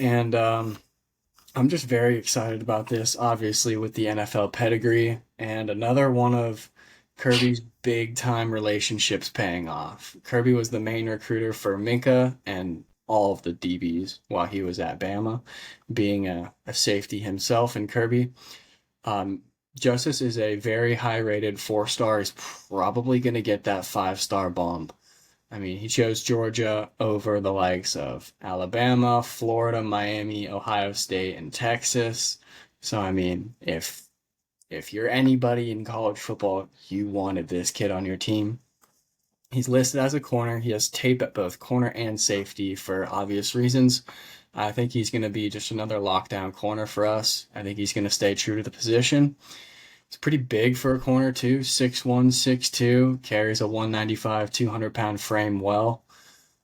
And I'm just very excited about this, obviously, with the NFL pedigree and another one of Kirby's big time relationships paying off. Kirby was the main recruiter for Minka and all of the DBs while he was at Bama, being a safety himself. And Kirby, um, Justice is a very high rated 4 star. He's probably going to get that 5 star bump. I mean, he chose Georgia over the likes of Alabama, Florida, Miami, Ohio State, and Texas. So I mean, if you're anybody in college football, you wanted this kid on your team. He's listed as a corner. He has tape at both corner and safety for obvious reasons. I think he's going to be just another lockdown corner for us. I think he's going to stay true to the position. He's pretty big for a corner too, 6'1", 6'2", carries a 195, 200-pound frame well.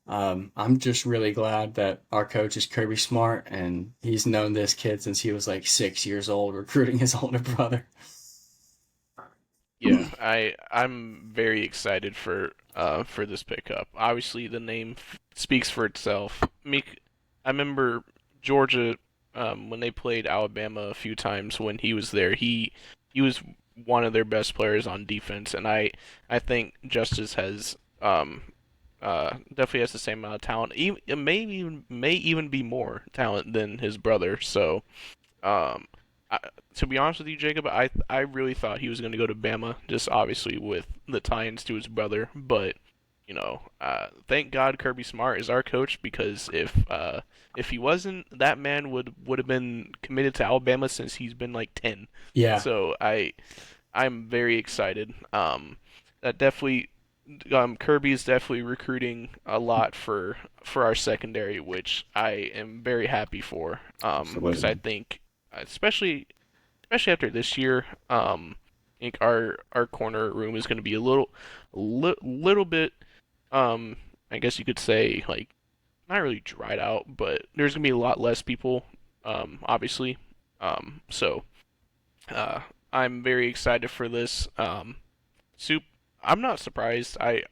I'm just really glad that our coach is Kirby Smart, and he's known this kid since he was like 6 years old, recruiting his older brother. Yeah, I'm very excited for this pickup. Obviously, the name speaks for itself. I remember Georgia when they played Alabama a few times when he was there. He was one of their best players on defense, and I think Justice has definitely has the same amount of talent. Even, it may even be more talent than his brother. So um, I, to be honest with you, Jacob, I really thought he was going to go to Bama, just obviously with the tie-ins to his brother. But thank God Kirby Smart is our coach because if he wasn't, that man would have been committed to Alabama since he's been like 10. Yeah, So I'm very excited. That definitely Kirby is definitely recruiting a lot for our secondary, which I am very happy for. Because I absolutely. think, especially after this year, I think our corner room is going to be little bit, um, I guess you could say like not really dried out, but there's going to be a lot less people, obviously. So uh, I'm very excited for this. Soup. I'm not surprised. I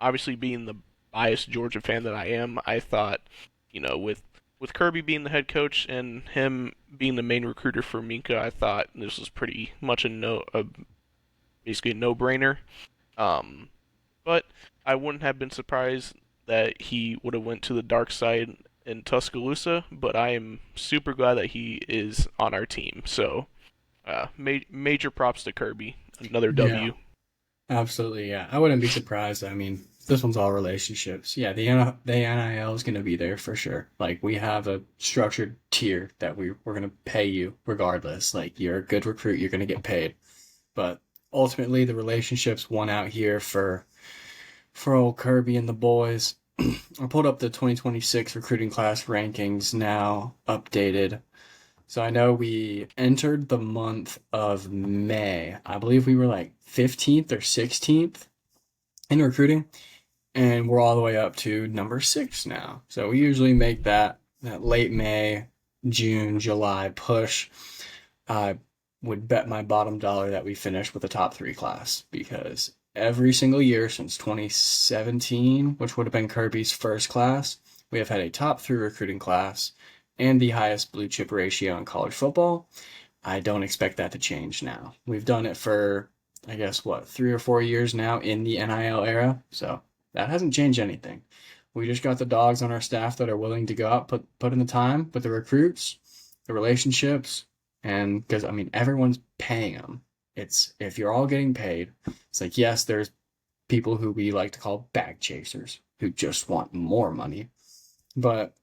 obviously being the biased Georgia fan that I am, I thought, with Kirby being the head coach and him being the main recruiter for Minka, I thought this was pretty much basically a no-brainer. Um, but I wouldn't have been surprised that he would have went to the dark side in Tuscaloosa. But I am super glad that he is on our team. So major props to Kirby. Another Yeah, W. absolutely. Yeah, I wouldn't be surprised. I mean, this one's all relationships. Yeah, the NIL is going to be there for sure. Like we have a structured tier that we're going to pay you regardless. Like you're a good recruit, you're going to get paid. But ultimately, the relationships won out here for old Kirby and the boys. I pulled up the 2026 recruiting class rankings now, updated. So I know we entered the month of May. I believe we were like 15th or 16th in recruiting, and we're all the way up to number 6 now. So we usually make that late May, June, July push. I would bet my bottom dollar that we finish with a top 3 class because every single year since 2017, which would have been Kirby's first class. We have had a top three recruiting class and the highest blue chip ratio in college football. I don't expect that to change now. We've done it for, I guess, what, 3 or 4 years now in the NIL era. So that hasn't changed anything. We just got the dogs on our staff that are willing to go out, put in the time with the recruits, the relationships, and because I mean everyone's paying them. It's if you're all getting paid, it's like yes, there's people who we like to call bag chasers who just want more money, but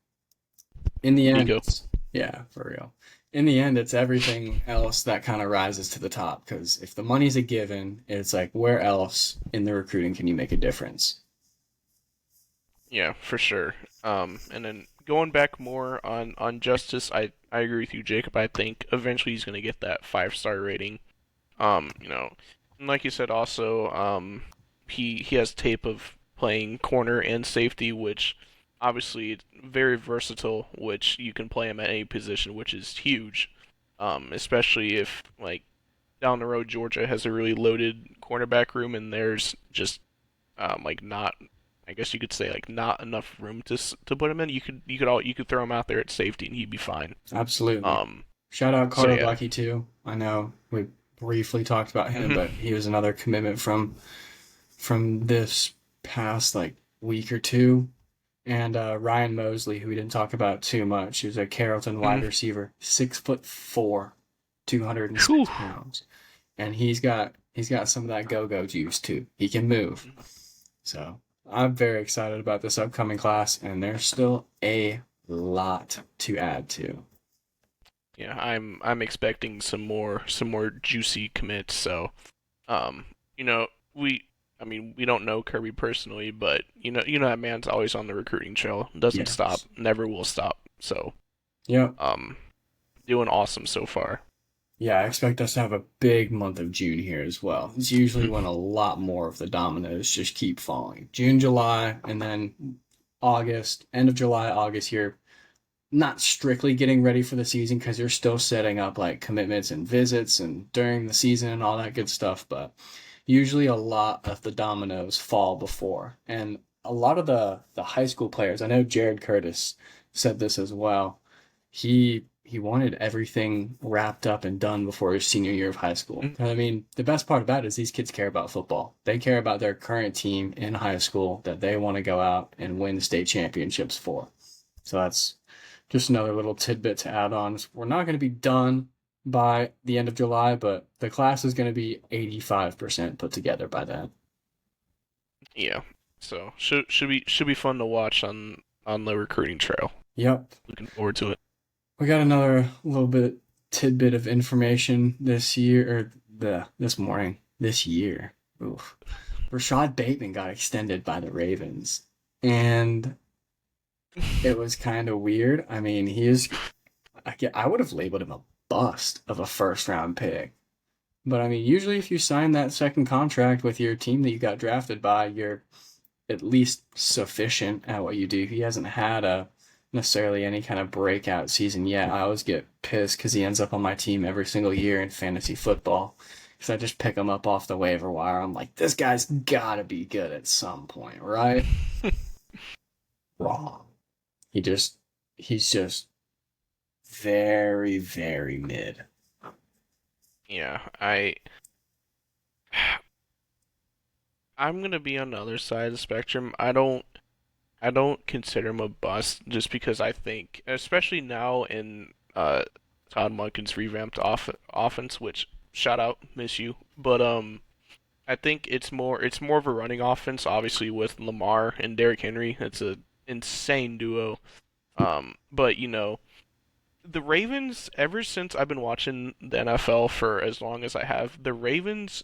in the end, Ego. it's yeah, for real. In the end, it's everything else that kind of rises to the top. Because if the money's a given, it's like where else in the recruiting can you make a difference? Yeah, for sure. And then going back more on Justice, I agree with you, Jacob. I think eventually he's gonna get that 5-star rating. You know, and like you said, also, he has tape of playing corner and safety, which obviously it's very versatile, which you can play him at any position, which is huge. Especially if like down the road Georgia has a really loaded cornerback room and there's just like not I guess you could say like not enough room to put him in. You could throw him out there at safety and he'd be fine. Absolutely. Um, Shout out so Carter yeah. Lucky too. I know we briefly talked about him, Mhm. but he was another commitment from this past like week or two. And Ryan Mosley, who we didn't talk about too much, who's a Carrollton wide Mhm. receiver, 6'4", two hundred and Whew. six pounds, and he's got some of that go-go juice too. He can move. So I'm very excited about this upcoming class, and there's still a lot to add to. Yeah, I'm expecting some more juicy commits. So, um, you know, we I mean we don't know Kirby personally, but you know that man's always on the recruiting trail. Doesn't stop, Yes. never will stop. So, Yep. um, doing awesome so far. Yeah, I expect us to have a big month of June here as well. It's usually when a lot more of the dominoes just keep falling. June, July, and then August, end of July, August here. Not strictly getting ready for the season because you're still setting up like commitments and visits and during the season and all that good stuff, but usually a lot of the dominoes fall before. And a lot of the high school players, I know Jared Curtis said this as well. He wanted everything wrapped up and done before his senior year of high school. Mhm. I mean, the best part about it is these kids care about football. They care about their current team in high school that they want to go out and win state championships for. So that's just another little tidbit to add on. We're not going to be done by the end of July, but the class is going to be 85% put together by then. Yeah. So should be fun to watch on the recruiting trail. Yep. Looking forward to it. We got another little bit tidbit of information this year or this morning, this year. Oof. Rashad Bateman got extended by the Ravens. And it was kind of weird. I mean, I would have labeled him a bust of a first round pick. But I mean, usually if you sign that second contract with your team that you got drafted by, you're at least sufficient at what you do. He hasn't had a necessarily any kind of breakout season yet. I always get pissed because he ends up on my team every single year in fantasy football. Because I just pick him up off the waiver wire. I'm like, this guy's gotta be good at some point, right? Wrong. He's just very, very mid. Yeah, I'm gonna be on the other side of the spectrum. I don't consider him a bust just because I think, especially now in Todd Monken's revamped offense, which shout out, miss you. But I think it's more of a running offense, obviously with Lamar and Derrick Henry. It's a insane duo. But the Ravens, ever since I've been watching the NFL for as long as I have, the Ravens,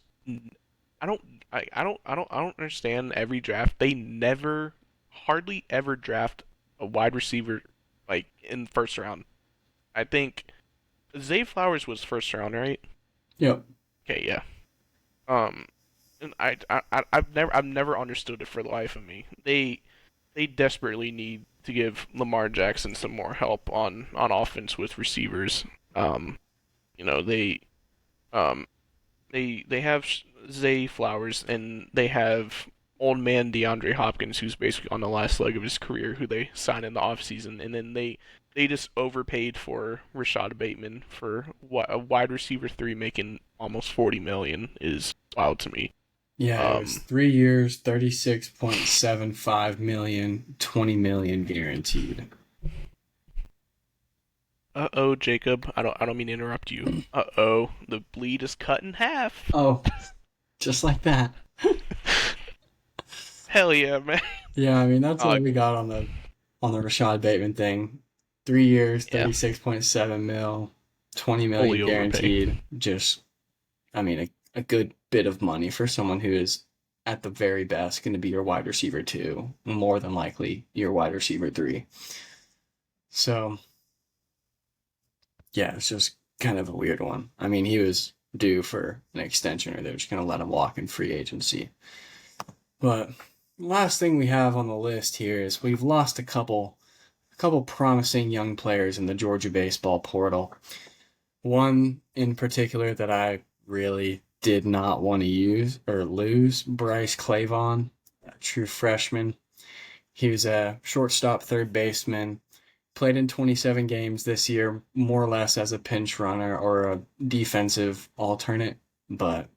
I don't, I don't understand every draft. They never, hardly ever draft a wide receiver like in the first round. I think Zay Flowers was first round, right? Yep. Okay, yeah. Um, and I've never understood it for the life of me. They desperately need to give Lamar Jackson some more help on offense with receivers. You know, um they have Zay Flowers, and they have old man DeAndre Hopkins, who's basically on the last leg of his career, who they signed in the offseason, and then they just overpaid for Rashad Bateman for a wide receiver three making almost 40 million is wild to me. Yeah, it was Um, 3 years, 36.75 million, 20 million guaranteed. oh, Jacob, I don't mean to interrupt you. Oh, the bleed is cut in half. Oh, just like that. Hell yeah, man. Yeah, I mean that's Uh, what we got on the Rashad Bateman thing. 3 years, yeah, 36.7 mil, 20 million fully overpay. guaranteed. Just, I mean, a good bit of money for someone who is at the very best going to be your wide receiver two, more than likely your wide receiver three. So yeah, it's just kind of a weird one. I mean, he was due for an extension, or they're just going to let him walk in free agency. But last thing we have on the list here is we've lost a couple promising young players in the Georgia baseball portal. One in particular that I really did not want to use or lose, Bryce Clavon, a true freshman. He was a shortstop, third baseman, played in 27 games this year, more or less as a pinch runner or a defensive alternate, but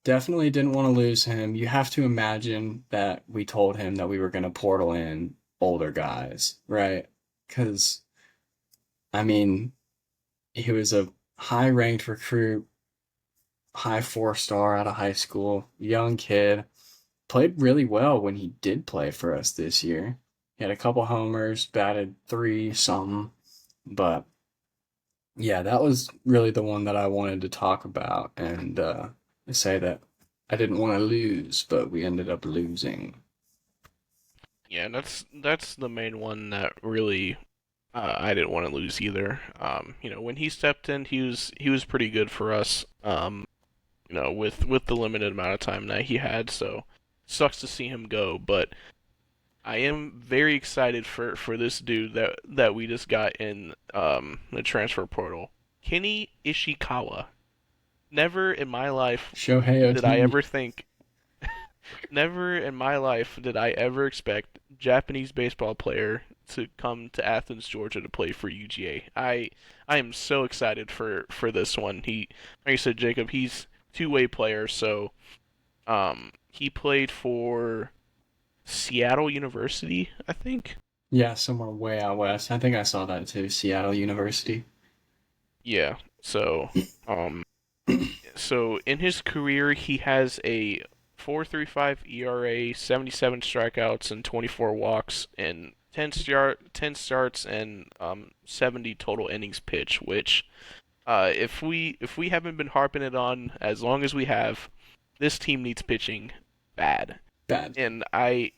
definitely didn't want to lose him. You have to imagine that we told him that we were going to portal in older guys, right? Because, I mean, he was a high ranked recruit, high 4 star out of high school, young kid, played really well when he did play for us this year. He had a couple homers, batted 3 something, but yeah, that was really the one that I wanted to talk about and say that I didn't want to lose, but we ended up losing. Yeah, that's the main one that really I didn't want to lose either. When he stepped in, he was pretty good for us. With the limited amount of time that he had, so sucks to see him go. But I am very excited for this dude that we just got in the transfer portal, Kenny Ishikawa. Never in my life Shohei did I Ohtani. ever think Never in my life did I ever expect Japanese baseball player to come to Athens, Georgia to play for UGA. I am so excited for this one. Like I said, Jacob, he's two-way player, so he played for Seattle University, I think. Yeah, somewhere way out west. I think I saw that too. Seattle University. Yeah. Um so in his career he has a 4.35 ERA, 77 strikeouts and 24 walks, and 10 starts and 70 total innings pitched. Which, if we haven't been harping it on as long as we have, this team needs pitching bad. Bad. And I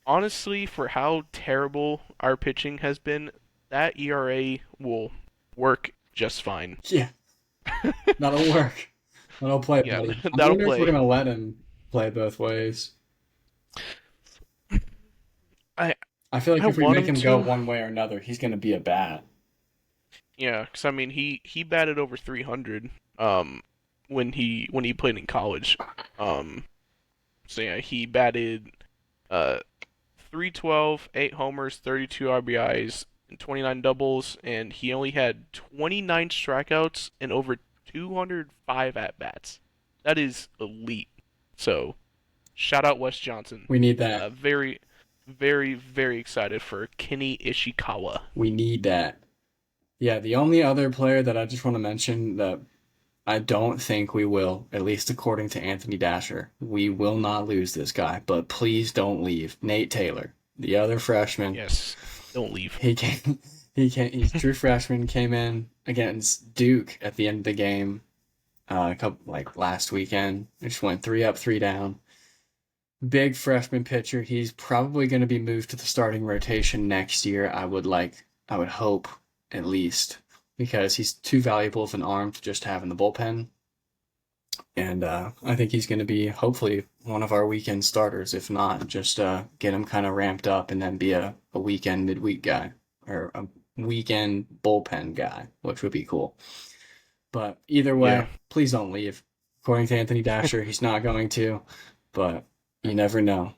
honestly, for how terrible our pitching has been, that ERA will work just fine. Yeah, that'll work. That'll play, Yeah, buddy. I that'll wonder if we're play. gonna let him play both ways. I I feel like I if we want make him him go to. one way or another, he's gonna be a bat. Yeah, because I mean he batted over 300 when he played in college. Um so yeah, he batted uh 312, 8 homers, 32 RBIs, and 29 doubles, and he only had 29 strikeouts and over 205 at bats. That is elite. So, shout out Wes Johnson. We need that. Very very very excited for Kenny Ishikawa. We need that. Yeah, the only other player that I just want to mention that I don't think we will, at least according to Anthony Dasher, we will not lose this guy, but please don't leave. Nate Taylor, the other freshman, Yes. Don't leave. he came, he's a true freshman, came in against Duke at the end of the game, a couple, like last weekend. Just went 3 up, 3 down. Big freshman pitcher. He's probably going to be moved to the starting rotation next year. I would hope at least, because he's too valuable of an arm to just have in the bullpen. And I think he's going to be hopefully one of our weekend starters. If not, just get him kind of ramped up and then be a weekend midweek guy or a weekend bullpen guy, which would be cool. But either Yeah. way, please don't leave. According to Anthony Dasher, he's not going to, but you never know.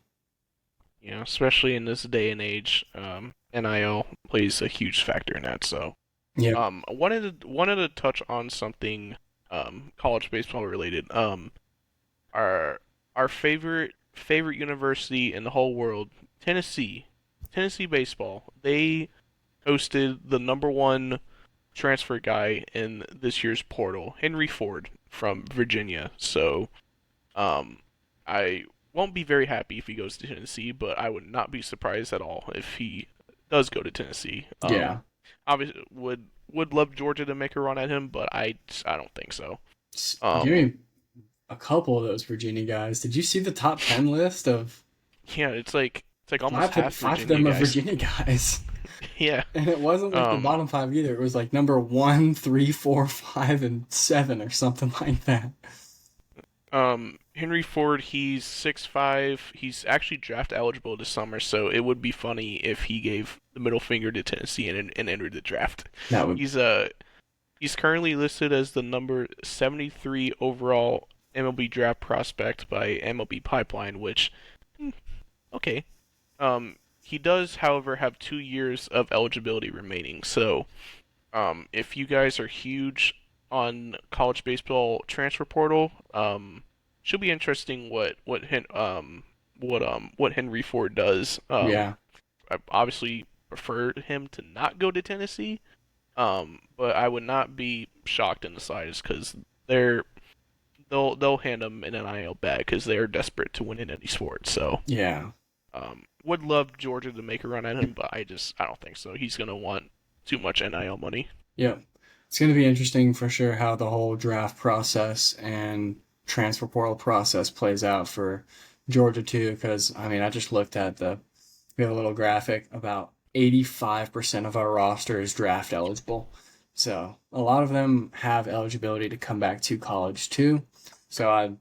Especially in this day and age, NIL plays a huge factor in that. So, Yep. I wanted to touch on something college baseball related. Our our favorite university in the whole world, Tennessee, Tennessee baseball. They hosted the number one transfer guy in this year's portal, Henry Ford from Virginia. So, um, I won't be very happy if he goes to Tennessee, but I would not be surprised at all if he does go to Tennessee. Yeah. Obviously would love Georgia to make a run at him, but I don't think so. Give Um, me a couple of those Virginia guys. Did you see the top 10 list of yeah, it's like almost half five of Virginia them are guys. Virginia guys? Yeah. And it wasn't like the Um, bottom five either. It was like number one, three, four, five, and seven or something like that. Henry Ford, he's 6'5". He's actually draft eligible this summer, so it would be funny if he gave the middle finger to Tennessee and entered the draft. That would, He's currently listed as the number 73 overall MLB draft prospect by MLB Pipeline, which okay. He does, however, have 2 years of eligibility remaining. So, if you guys are huge on college baseball transfer portal, should be interesting what Henry Ford does. yeah, I obviously prefer him to not go to Tennessee, but I would not be shocked in the slightest because they'll hand him an NIL bag because they are desperate to win in any sport. So, yeah, would love Georgia to make a run at him, but I don't think so. He's gonna want too much NIL money. yeah. It's going to be interesting for sure how the whole draft process and transfer portal process plays out for Georgia too. Because I mean, I just looked at we have a little graphic about 85% of our roster is draft eligible. So a lot of them have eligibility to come back to college too. So I'd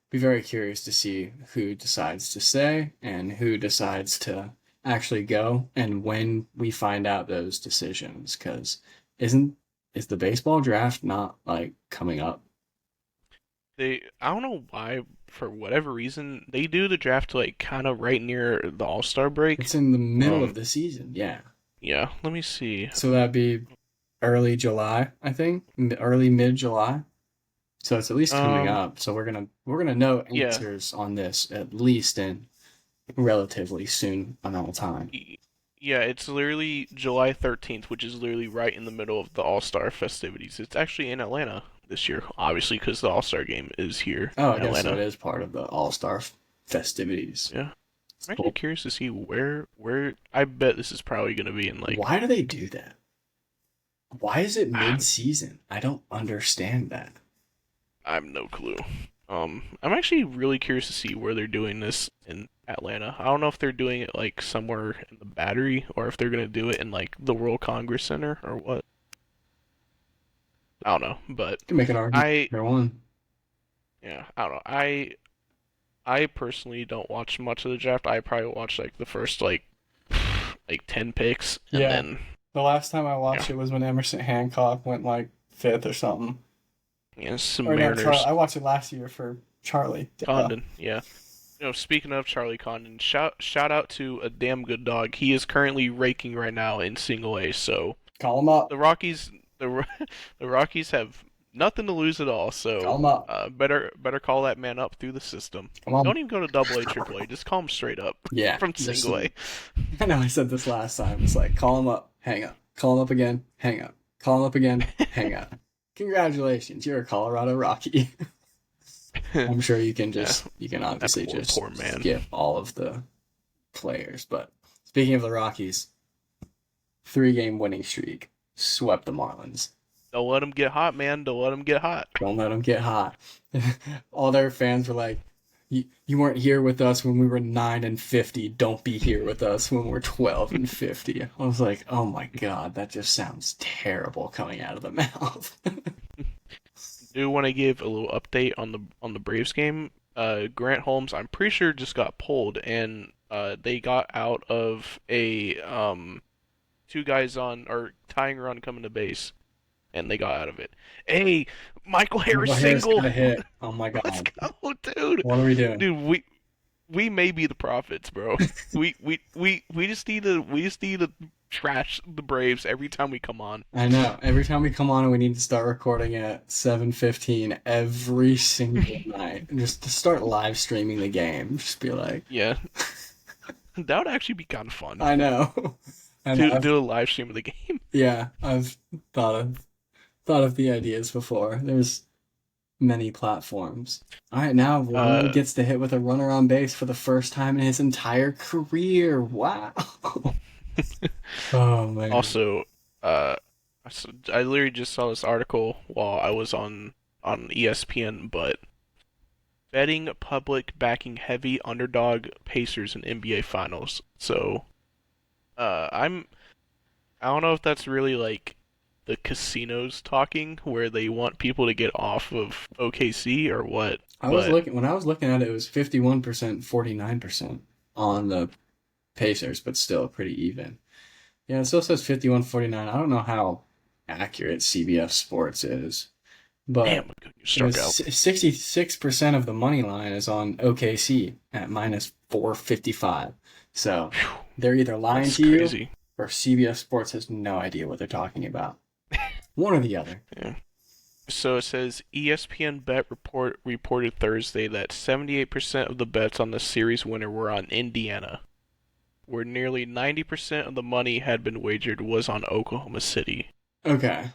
be very curious to see who decides to stay and who decides to actually go and when we find out those decisions. Because isn't is the baseball draft not like coming up? I don't know why, for whatever reason, they do the draft like kind of right near the All Star break. It's in the middle of Um, the season, yeah. yeah, let me see. So that'd be early July, I think, early mid July. So it's at least coming Um, up. So we're gonna know yeah, answers on this at least in relatively soon amount of time. y- yeah, it's literally July 13th, which is literally right in the middle of the All Star festivities. It's actually in Atlanta this year, obviously, because the All Star game is here Oh, in I guess so. It Atlanta. is part of the All Star festivities. Yeah, It's I'm actually cool. curious to see where. I bet this is probably gonna be in like. Why do they do that? Why is it I mid-season? I don't understand that. have no clue. I'm actually really curious to see where they're doing this in Atlanta. I don't know if they're doing it like somewhere in the Battery or if they're gonna do it in like the World Congress Center or what. I don't know, but You can make an argument I for one. yeah, I don't know. I personally don't watch much of the draft. I probably watch like the first like 10 picks and Yeah. then The last time I yeah, watched it was when Emerson Hancock went like fifth or something. some Or no, Mariners. I watched it last year for Charlie. Duh. Condon, yeah. Speaking of Charlie Condon, shout out to a damn good dog. He is currently raking right now in single A. So Call him up. the Rockies, the Rockies have nothing to lose at all. Call So him up. better call that man up through the system. Come on. Don't even go to Double A, Triple A. Just call him straight up Yeah. from Just Single A. I know I said this last time. It's like call him up, hang up. Call him up again, hang up. Call him up again, hang up. Congratulations, you're a Colorado Rocky. I'm sure Yeah, you can that obviously just poor man. skip all of the players. But speaking of the Rockies, 3 game winning streak, swept the Marlins. Don't let him get hot, man. Don't let him get hot. Don't let them get hot. All their fans were like, you weren't here with us when we were 9-50. Don't be here with us when we're 12-50. I was like, oh my god, that just sounds terrible coming out of the mouth. Do want to give a little update on the Braves game. Grant Holmes, I'm pretty sure just got pulled, and they got out of a two guys on or tying run coming to base, and they got out of it. Hey, Michael Harris Michael Harris single. got a hit. Oh my Let's God. go, dude. What are we doing? Dude, we may be the prophets, bro. We just need to trash the Braves every time we come on. I know. Every time we come on, we need to start recording at 7:15 every single night. And just to start live streaming the game. Just be like, Yeah, that would actually be kind of fun I know. I know. to do a live stream of the game. Yeah, I've thought of the ideas before. There's many platforms. All right, now Ronald Uh, gets to hit with a runner on base for the first time in his entire career. Wow. Oh man. Also, uh, I literally just saw this article while I was on ESPN, but betting public backing heavy underdog Pacers in NBA Finals. So, uh, I'm I don't know if that's really like the casinos talking where they want people to get off of OKC or what, but When I was looking at it, it was 51%, 49% on the Pacers, but still pretty even. Yeah, it still says 51-49. I don't know how accurate CBS Sports is, but damn, you struck out. 66% of the money line is on OKC at minus 455. So Phew, they're either lying that's to you crazy. or CBS Sports has no idea what they're talking about. One or the other. Yeah. So it says ESPN Bet reported Thursday that 78% of the bets on the series winner were on Indiana, where nearly 90% of the money had been wagered was on Oklahoma City. Okay,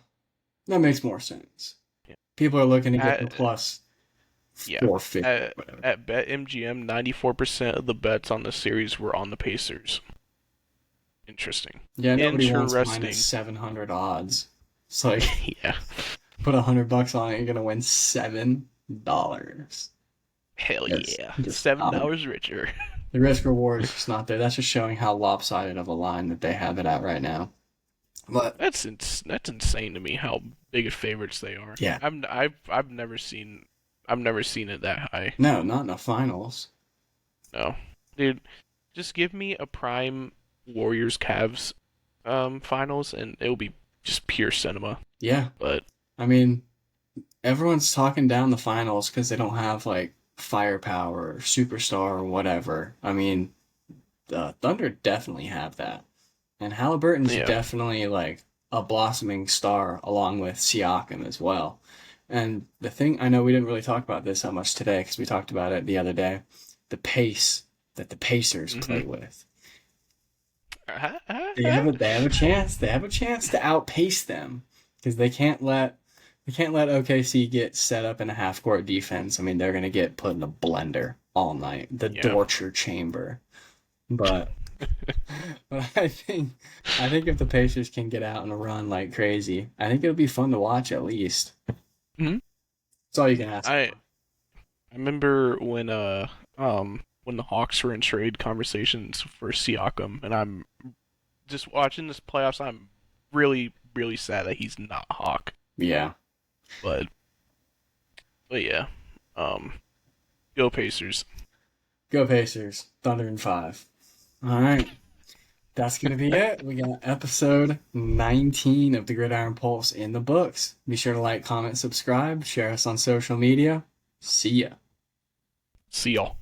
that makes more sense. Yeah. People are looking to get the At, plus yeah. 450, At, whatever. at BetMGM, 94% of the bets on the series were on the Pacers. Interesting. Yeah, nobody wants Interesting. minus 700 odds. It's like, Yeah. put $100 on it, you're gonna win $7. Hell Yes, yeah. just $7 richer. the risk reward is just not there. That's just showing how lopsided of a line that they have it at right now. But That's insane to me how big of favorites they are. yeah, I've never seen it that high. no, not in the finals. No. Dude, just give me a prime Warriors Cavs finals and it'll be just pure cinema. Yeah, But I mean, everyone's talking down the finals because they don't have like firepower or superstar or whatever. I mean, the Thunder definitely have that. And Halliburton's yeah. definitely like a blossoming star along with Siakam as well. And the thing, I know we didn't really talk about this that much today because we talked about it the other day, the pace that the Pacers play Mm-hmm. with. They have a chance. They have a chance to outpace them because they can't let OKC get set up in a half court defense. I mean, they're gonna get put in a blender all night, the Yeah. torture chamber. But but I think if the Pacers can get out and run like crazy, I think it'll be fun to watch at least. Mhm. That's all you can ask I for. I remember when the Hawks were in trade conversations for Siakam, and I'm just watching this playoffs. I'm really really sad that he's not a Hawk, Yeah. but yeah, um, go Pacers. Go Pacers. Thunder in 5. All right. That's going to be it. We got episode 19 of the Gridiron Pulse in the books. Be sure to like, comment, subscribe, share us on social media. See ya. See y'all.